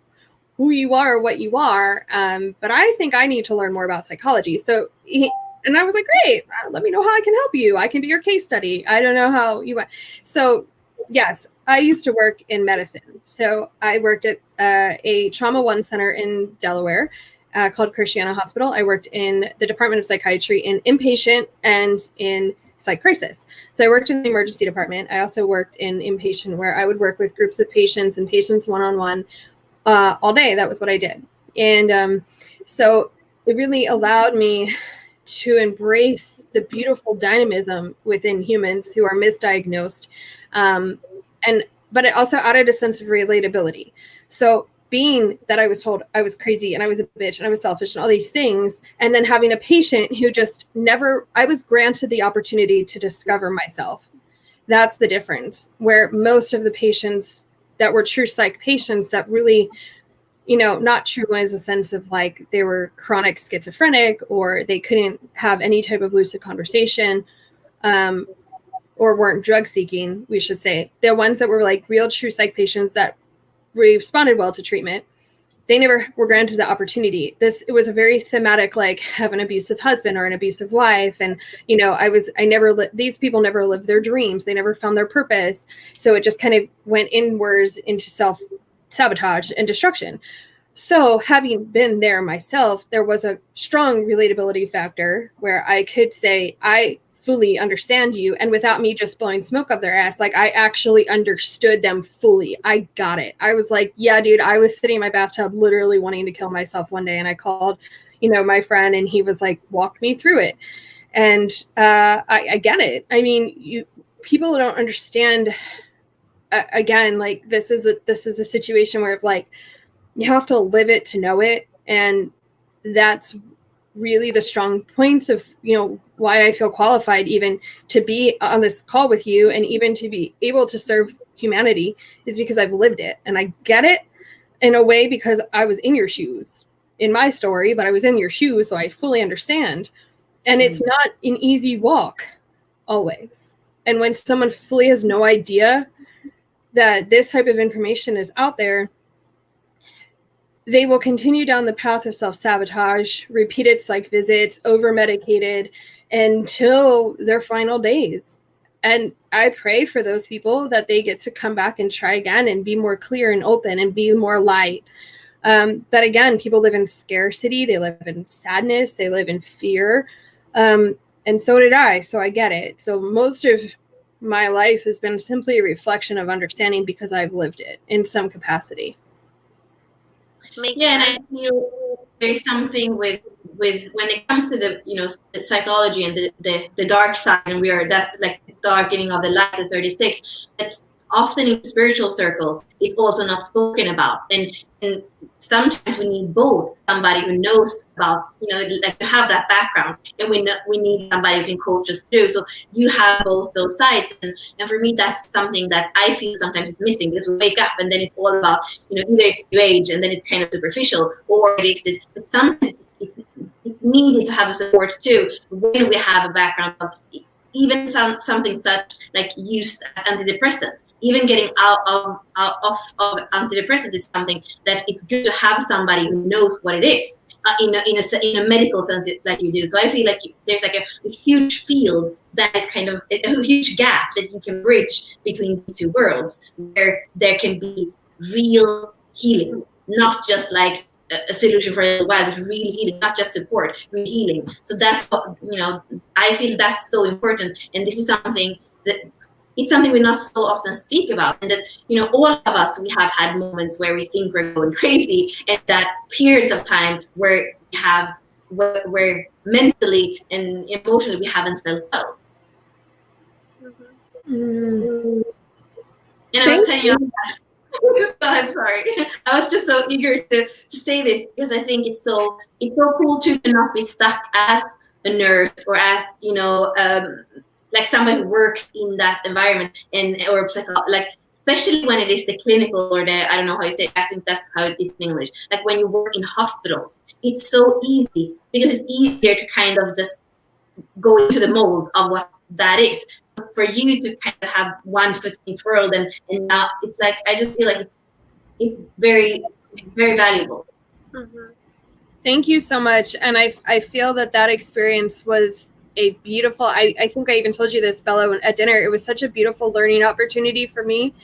who you are or what you are, but I think I need to learn more about psychology. So and I was like, great, let me know how I can help you. I can be your case study. I don't know how you want. So yes, I used to work in medicine. So I worked at a Trauma 1 center in Delaware called Christiana Hospital. I worked in the Department of Psychiatry in inpatient and in psych crisis. So I worked in the emergency department. I also worked in inpatient, where I would work with groups of patients and patients one-on-one all day. That was what I did. And so it really allowed me to embrace the beautiful dynamism within humans who are misdiagnosed. But it also added a sense of relatability. So being that I was told I was crazy and I was a bitch and I was selfish and all these things, and then having a patient who just I was granted the opportunity to discover myself. That's the difference, where most of the patients that were true psych patients that really, you know, not true as a sense of like they were chronic schizophrenic or they couldn't have any type of lucid conversation, or weren't drug seeking, we should say. They're ones that were like real true psych patients that responded well to treatment. They never were granted the opportunity. It was a very thematic, like have an abusive husband or an abusive wife. And, you know, these people never lived their dreams. They never found their purpose. So it just kind of went inwards into self-sabotage and destruction. So having been there myself, there was a strong relatability factor where I could say, I fully understand you, and without me just blowing smoke up their ass, like I actually understood them fully. I got it. I was like, yeah, dude, I was sitting in my bathtub literally wanting to kill myself one day, and I called, you know, my friend, and he was like, walked me through it. And I get it. I mean, people don't understand. Again, like this is a situation where like you have to live it to know it, and that's really the strong points of, you know, why I feel qualified even to be on this call with you and even to be able to serve humanity, is because I've lived it and I get it in a way because I was in your shoes in my story, but I was in your shoes. So I fully understand. And it's not an easy walk always. And when someone fully has no idea that this type of information is out there, they will continue down the path of self-sabotage, repeated psych visits, over-medicated until their final days. And I pray for those people that they get to come back and try again and be more clear and open and be more light. But again, people live in scarcity, they live in sadness, they live in fear. And so did I. So I get it. So most of my life has been simply a reflection of understanding because I've lived it in some capacity. Yeah, and I feel there's something with when it comes to the the psychology and the dark side, and that's like the darkening of the light, the 36. That's often in spiritual circles. It's also not spoken about, and sometimes we need both. Somebody who knows about like to have that background, and we need somebody who can coach us through. So you have both those sides, and for me that's something that I feel sometimes is missing, because we wake up and then it's all about either it's new age and then it's kind of superficial, or it is this. But sometimes it's needed to have a support too when we have a background of even something such like use as antidepressants. Even getting out of antidepressants is something that is good to have somebody who knows what it is in a medical sense, like you do. So I feel like there's like a huge field that is kind of a huge gap that you can bridge between these two worlds, where there can be real healing, not just like a solution for a while, but real healing, not just support, real healing. So that's what, I feel that's so important. And this is something that it's something we not so often speak about. And that, all of us, we have had moments where we think we're going crazy, and that periods of time where where mentally and emotionally we haven't felt well. Mm-hmm. And I was cutting off. So I'm sorry. I was just so eager to say this, because I think it's so cool to not be stuck as a nurse or as like somebody who works in that environment or like especially when it is the clinical or the, I don't know how you say it, I think that's how it is in English. Like when you work in hospitals, it's so easy because it's easier to kind of just go into the mold of what that is. For you to kind of have one foot in the world, and now it's like, I just feel like it's very, very valuable. Mm-hmm. Thank you so much. And I feel that experience was a beautiful, I think I even told you this, Bella, at dinner. It was such a beautiful learning opportunity for me,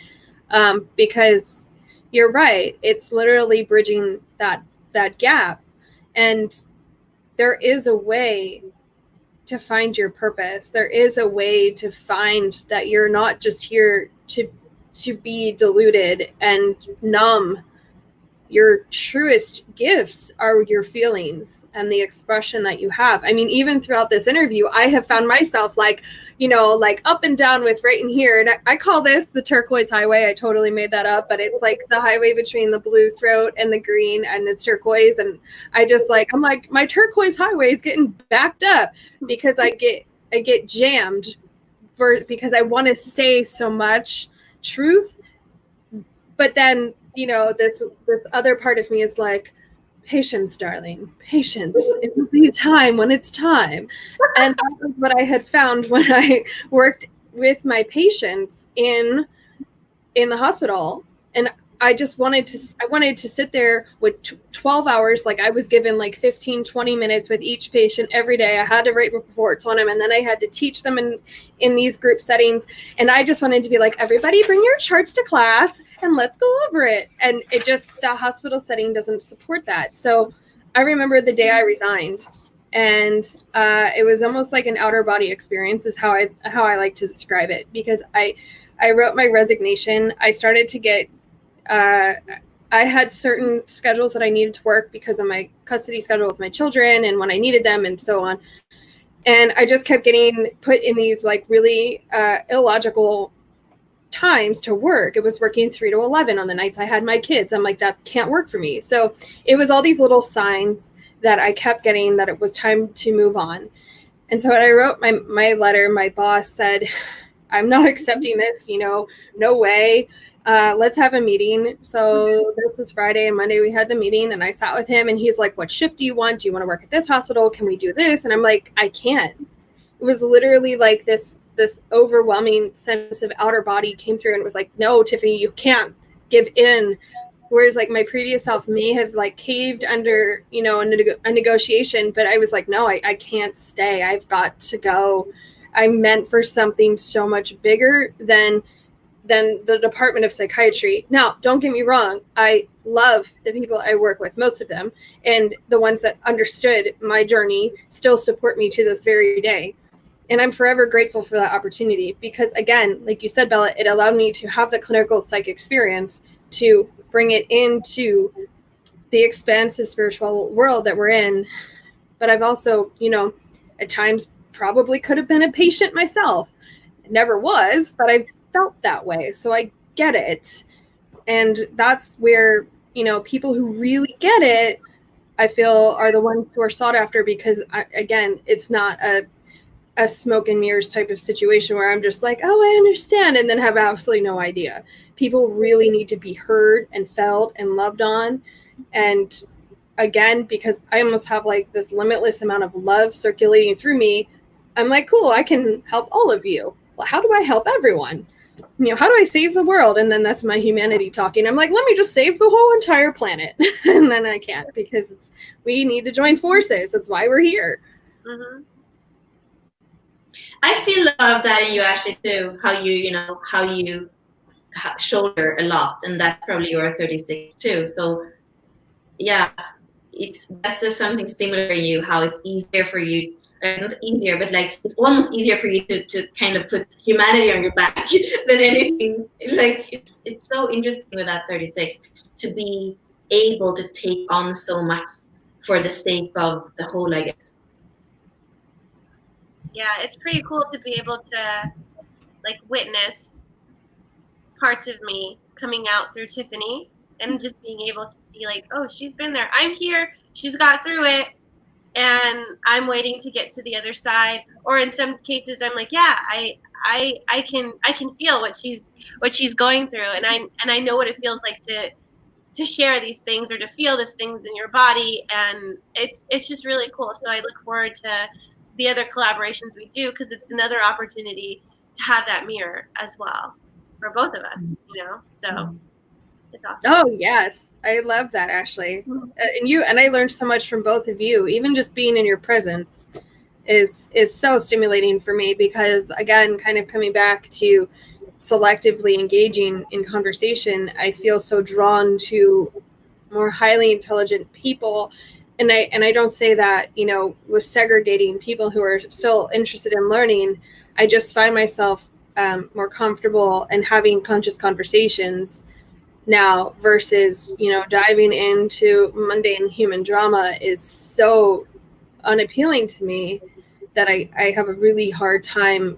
because you're right. It's literally bridging that gap. And there is a way to find your purpose. There is a way to find that you're not just here to be deluded and numb. Your truest gifts are your feelings and the expression that you have. I mean, even throughout this interview, I have found myself like up and down with right in here. And I call this the turquoise highway. I totally made that up, but it's like the highway between the blue throat and the green, and it's turquoise. And I'm like, my turquoise highway is getting backed up because I get jammed because I want to say so much truth. But then, this other part of me is like, patience, darling, patience. It will be time when it's time. And that was what I had found when I worked with my patients in the hospital. And I just wanted to sit there with 12 hours. Like I was given like 15, 20 minutes with each patient every day. I had to write reports on them, and then I had to teach them in these group settings. And I just wanted to be like, everybody bring your charts to class and let's go over it. And the hospital setting doesn't support that. So I remember the day I resigned, and it was almost like an outer body experience is how I like to describe it, because I wrote my resignation. I started to get I had certain schedules that I needed to work because of my custody schedule with my children and when I needed them and so on. And I just kept getting put in these like really illogical times to work. It was working 3 to 11 on the nights I had my kids. I'm like, that can't work for me. So it was all these little signs that I kept getting that it was time to move on. And so when I wrote my letter, my boss said, I'm not accepting this, no way. Let's have a meeting. So this was Friday, and Monday we had the meeting, and I sat with him, and he's like, what shift do you want? Do you want to work at this hospital? Can we do this? And I'm like, I can't. It was literally like this overwhelming sense of outer body came through, and it was like, no, Tiffany, you can't give in. Whereas like my previous self may have like caved under, you know, a negotiation, but I was like, no, I can't stay. I've got to go. I'm meant for something so much bigger than the Department of Psychiatry. Now, don't get me wrong. I love the people I work with, most of them, and the ones that understood my journey still support me to this very day. And I'm forever grateful for that opportunity because, again, like you said, Bella, it allowed me to have the clinical psych experience to bring it into the expansive spiritual world that we're in. But I've also, you know, at times probably could have been a patient myself. Never was, but I felt that way. So I get it. And that's where, you know, people who really get it, I feel, are the ones who are sought after because, again, it's not a smoke and mirrors type of situation where I'm just like, oh, I understand, and then have absolutely no idea. People really need to be heard and felt and loved on. And again, because I almost have like this limitless amount of love circulating through me, I'm like, cool, I can help all of you. Well, how do I help everyone? You know, how do I save the world? And then that's my humanity talking. I'm like, let me just save the whole entire planet. And then I can't because we need to join forces. That's why we're here. Mm-hmm. I feel that in you, Ashley, too. How you shoulder a lot, and that's probably your 36 too. So, yeah, that's just something similar in you. How it's easier for you, not easier, but like it's almost easier for you to kind of put humanity on your back than anything. Like it's so interesting with that 36 to be able to take on so much for the sake of the whole, I guess. Yeah, it's pretty cool to be able to like witness parts of me coming out through Tiffany and just being able to see like, oh, she's been there. I'm here. She's got through it. And I'm waiting to get to the other side. Or in some cases I'm like, yeah, I can feel what she's going through. And I know what it feels like to share these things or to feel these things in your body. And it's just really cool. So I look forward to the other collaborations we do because it's another opportunity to have that mirror as well for both of us, you know. So it's awesome. Oh yes, I love that, Ashley. And I learned so much from both of you. Even just being in your presence is so stimulating for me because, again, kind of coming back to selectively engaging in conversation, I feel so drawn to more highly intelligent people. And I don't say that, you know, with segregating people who are still interested in learning. I just find myself more comfortable and having conscious conversations now versus, you know, diving into mundane human drama is so unappealing to me that I have a really hard time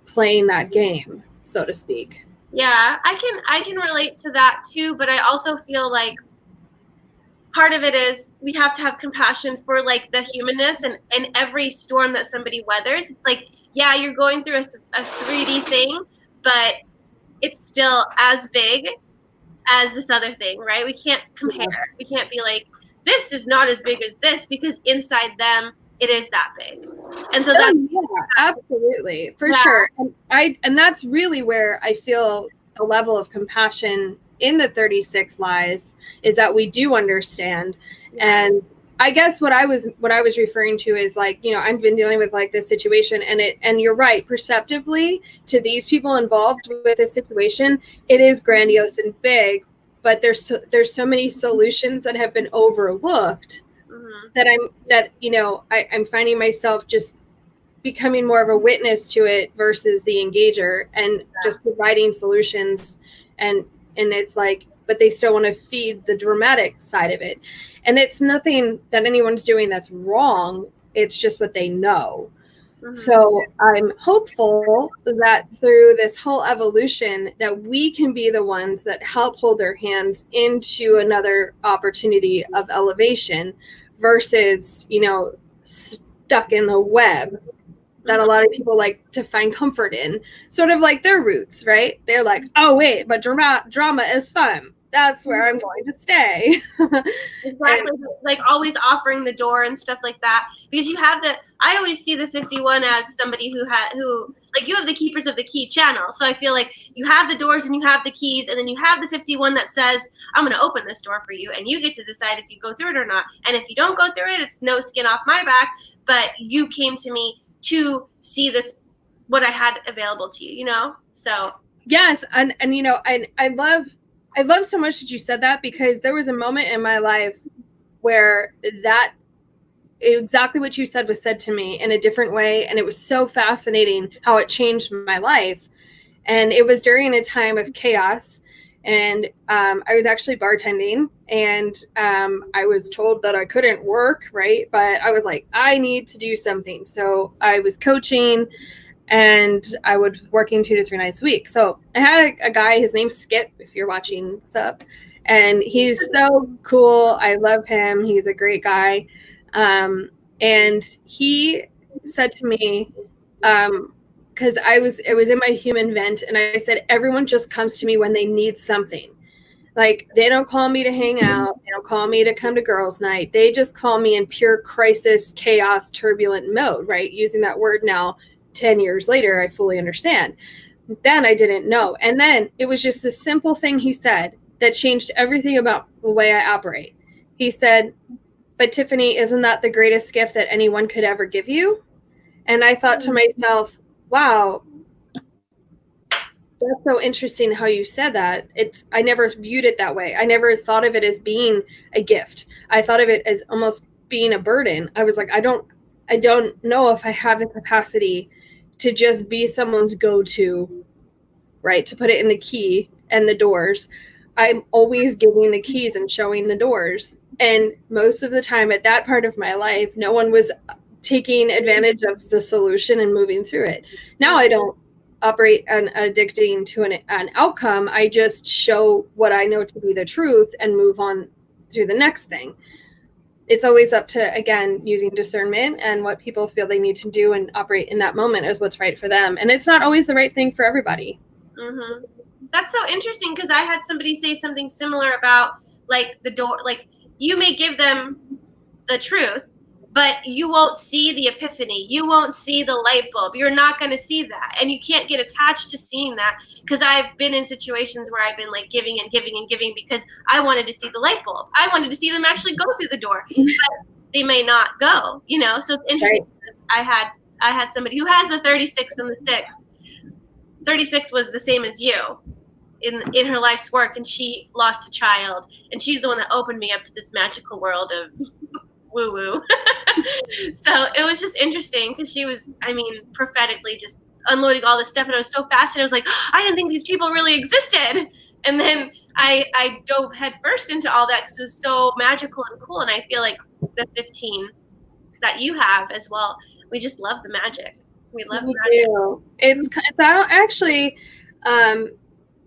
playing that game, so to speak. Yeah, I can relate to that too, but I also feel like part of it is we have to have compassion for like the humanness and every storm that somebody weathers. It's like, yeah, you're going through a 3D thing, but it's still as big as this other thing, right? We can't compare. We can't be like, this is not as big as this because inside them it is that big. And so that's absolutely, for sure. And that's really where I feel the level of compassion in the 36 lies, is that we do understand. And I guess what I was referring to is like, you know, I've been dealing with like this situation and you're right, perceptively to these people involved with this situation, it is grandiose and big, but there's so many solutions that have been overlooked that you know, I'm finding myself just becoming more of a witness to it versus the engager and just providing solutions and it's like, but they still want to feed the dramatic side of it. And it's nothing that anyone's doing that's wrong. It's just what they know. So I'm hopeful that through this whole evolution that we can be the ones that help hold their hands into another opportunity of elevation versus, you know, stuck in the web that a lot of people like to find comfort in, sort of like their roots, right? They're like, oh wait, but drama is fun. that's where I'm going to stay. Exactly. Like always offering the door and stuff like that. Because you have I always see the 51 as somebody who like you have the keepers of the key channel. So I feel like you have the doors and you have the keys, and then you have the 51 that says, I'm going to open this door for you, and you get to decide if you go through it or not. And if you don't go through it, it's no skin off my back, but you came to me to see this, what I had available to you, you know? So yes. And you know, and I love so much that you said that, because there was a moment in my life where that exactly what you said was said to me in a different way. And it was so fascinating how it changed my life. And it was during a time of chaos. And I was actually bartending, and I was told that I couldn't work, right? But I was like, I need to do something. So I was coaching, and I was working 2 to 3 nights a week. So I had a guy, his name's Skip, if you're watching, what's up? And he's so cool. I love him. He's a great guy. And he said to me, because it was in my human vent, and I said, everyone just comes to me when they need something. Like, they don't call me to hang out. They don't call me to come to girls' night. They just call me in pure crisis, chaos, turbulent mode, right? Using that word now, 10 years later, I fully understand. Then I didn't know. And then it was just this simple thing he said that changed everything about the way I operate. He said, but Tiffany, isn't that the greatest gift that anyone could ever give you? And I thought to myself, wow, that's so interesting how you said that. I never viewed it that way. I never thought of it as being a gift. I thought of it as almost being a burden. I was like, I don't know if I have the capacity to just be someone's go-to, right? To put it in the key and the doors. I'm always giving the keys and showing the doors. And most of the time at that part of my life, no one was taking advantage of the solution and moving through it. Now I don't operate and addicting to an outcome. I just show what I know to be the truth and move on through the next thing. It's always up to, again, using discernment and what people feel they need to do and operate in that moment as what's right for them. And it's not always the right thing for everybody. Mm-hmm. That's so interesting, because I had somebody say something similar about like the door, like you may give them the truth, but you won't see the epiphany. You won't see the light bulb. You're not going to see that. And you can't get attached to seeing that, because I've been in situations where I've been like giving and giving and giving because I wanted to see the light bulb. I wanted to see them actually go through the door, but they may not go, you know? So it's interesting. Right. I had somebody who has the 36 and the 6. 36 was the same as you in her life's work, and she lost a child, and she's the one that opened me up to this magical world of woo woo. So it was just interesting, because she was, I mean, prophetically just unloading all this stuff, and I was so fascinated. I was like, I didn't think these people really existed. And then I dove head first into all that because it was so magical and cool. And I feel like the 15 that you have as well, we just love the magic. We love magic. Do. It's actually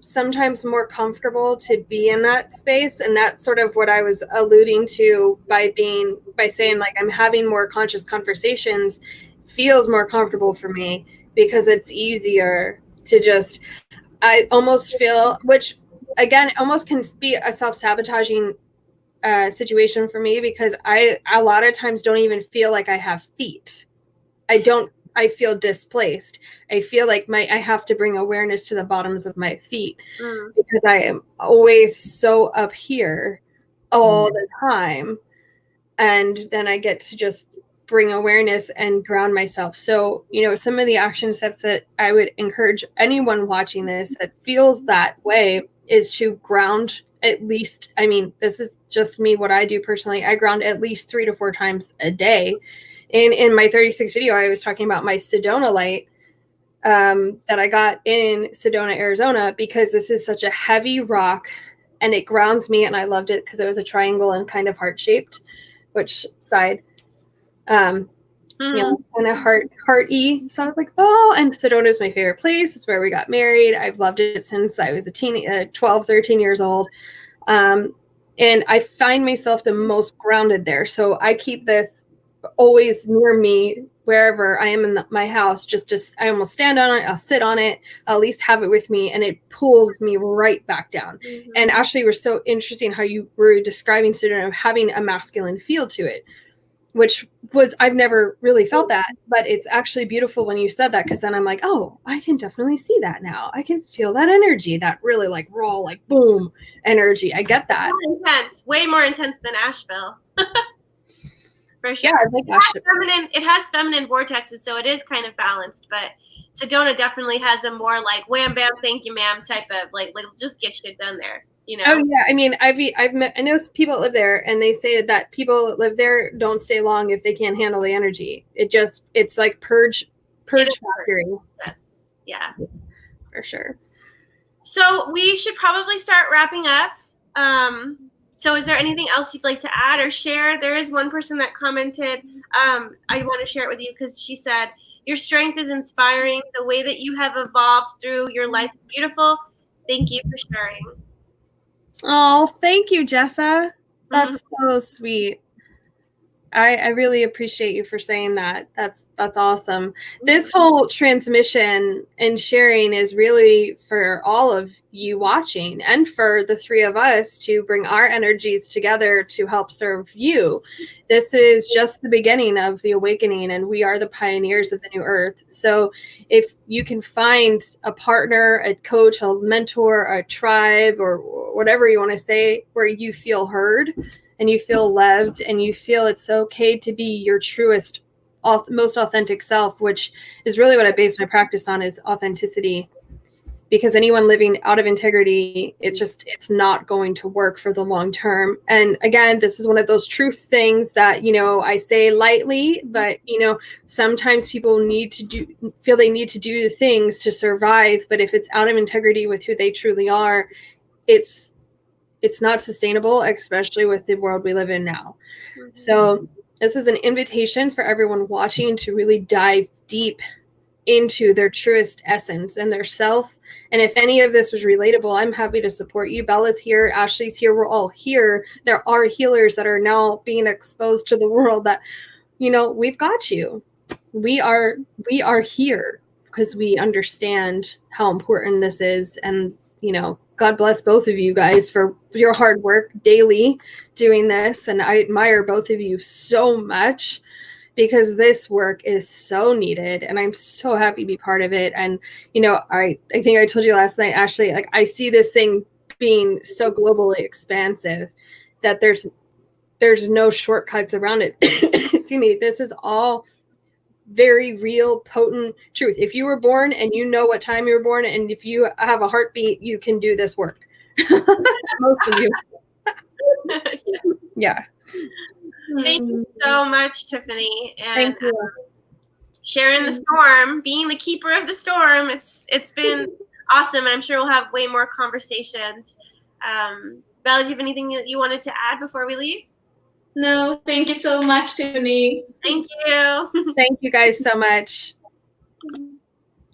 sometimes more comfortable to be in that space, and that's sort of what I was alluding to by saying like I'm having more conscious conversations. Feels more comfortable for me because it's easier to just, I almost feel, which again almost can be a self-sabotaging situation for me, because I a lot of times don't even feel like I have feet. I feel displaced. I feel like I have to bring awareness to the bottoms of my feet because I am always so up here all the time. And then I get to just bring awareness and ground myself. So, you know, some of the action steps that I would encourage anyone watching this that feels that way is to ground at least, I mean, this is just me, what I do personally. I ground at least 3 to 4 times a day. In my 36 video, I was talking about my Sedona light that I got in Sedona, Arizona, because this is such a heavy rock and it grounds me. And I loved it because it was a triangle and kind of heart-shaped, which side, you know, kind of heart-y. So I was like, oh, and Sedona is my favorite place. It's where we got married. I've loved it since I was 12, 13 years old. And I find myself the most grounded there. So I keep this always near me wherever I am in my house, I almost stand on it, I'll sit on it, I'll at least have it with me, and it pulls me right back down. Mm-hmm. And actually, we're so interesting how you were describing student of having a masculine feel to it, which was, I've never really felt that, but it's actually beautiful when you said that, because then I'm like, oh, I can definitely see that now. I can feel that energy, that really like raw, like boom energy. I get that. More intense, way more intense than Asheville. For sure. Yeah, I like Asheville. It has feminine vortexes, so it is kind of balanced, but Sedona definitely has a more like wham bam, thank you ma'am type of like just get shit done there. You know? Oh yeah, I mean, I've met, I know people that live there, and they say that people that live there don't stay long if they can't handle the energy. It's like purge factory. Yes. Yeah, for sure. So we should probably start wrapping up. So is there anything else you'd like to add or share? There is one person that commented. I want to share it with you because she said, your strength is inspiring. The way that you have evolved through your life is beautiful. Thank you for sharing. Oh, thank you, Jessa. That's so sweet. I really appreciate you for saying that. That's awesome. This whole transmission and sharing is really for all of you watching, and for the three of us to bring our energies together to help serve you. This is just the beginning of the awakening, and we are the pioneers of the new earth. So if you can find a partner, a coach, a mentor, a tribe, or whatever you want to say, where you feel heard and you feel loved and you feel it's okay to be your truest, most authentic self, which is really what I base my practice on, is authenticity. Because anyone living out of integrity, it's not going to work for the long term. And again, this is one of those truth things that, I say lightly, but, sometimes people feel they need to do the things to survive. But if it's out of integrity with who they truly are, it's not sustainable, especially with the world we live in now. Mm-hmm. So this is an invitation for everyone watching to really dive deep into their truest essence and their self. And if any of this was relatable, I'm happy to support you. Bella's here, Ashley's here, we're all here. There are healers that are now being exposed to the world that, we've got you. We are here because we understand how important this is. And, God bless both of you guys for your hard work daily doing this. And I admire both of you so much, because this work is so needed, and I'm so happy to be part of it. And, I think I told you last night, Ashley, like, I see this thing being so globally expansive that there's no shortcuts around it. Excuse me. This is all very real, potent truth. If you were born and you know what time you were born, and if you have a heartbeat, you can do this work. Most of you. Yeah. Thank you so much, Tiffany. And sharing the storm, being the keeper of the storm. It's been awesome, and I'm sure we'll have way more conversations. Bella, do you have anything that you wanted to add before we leave? No, thank you so much, Tiffany. Thank you. Thank you guys so much.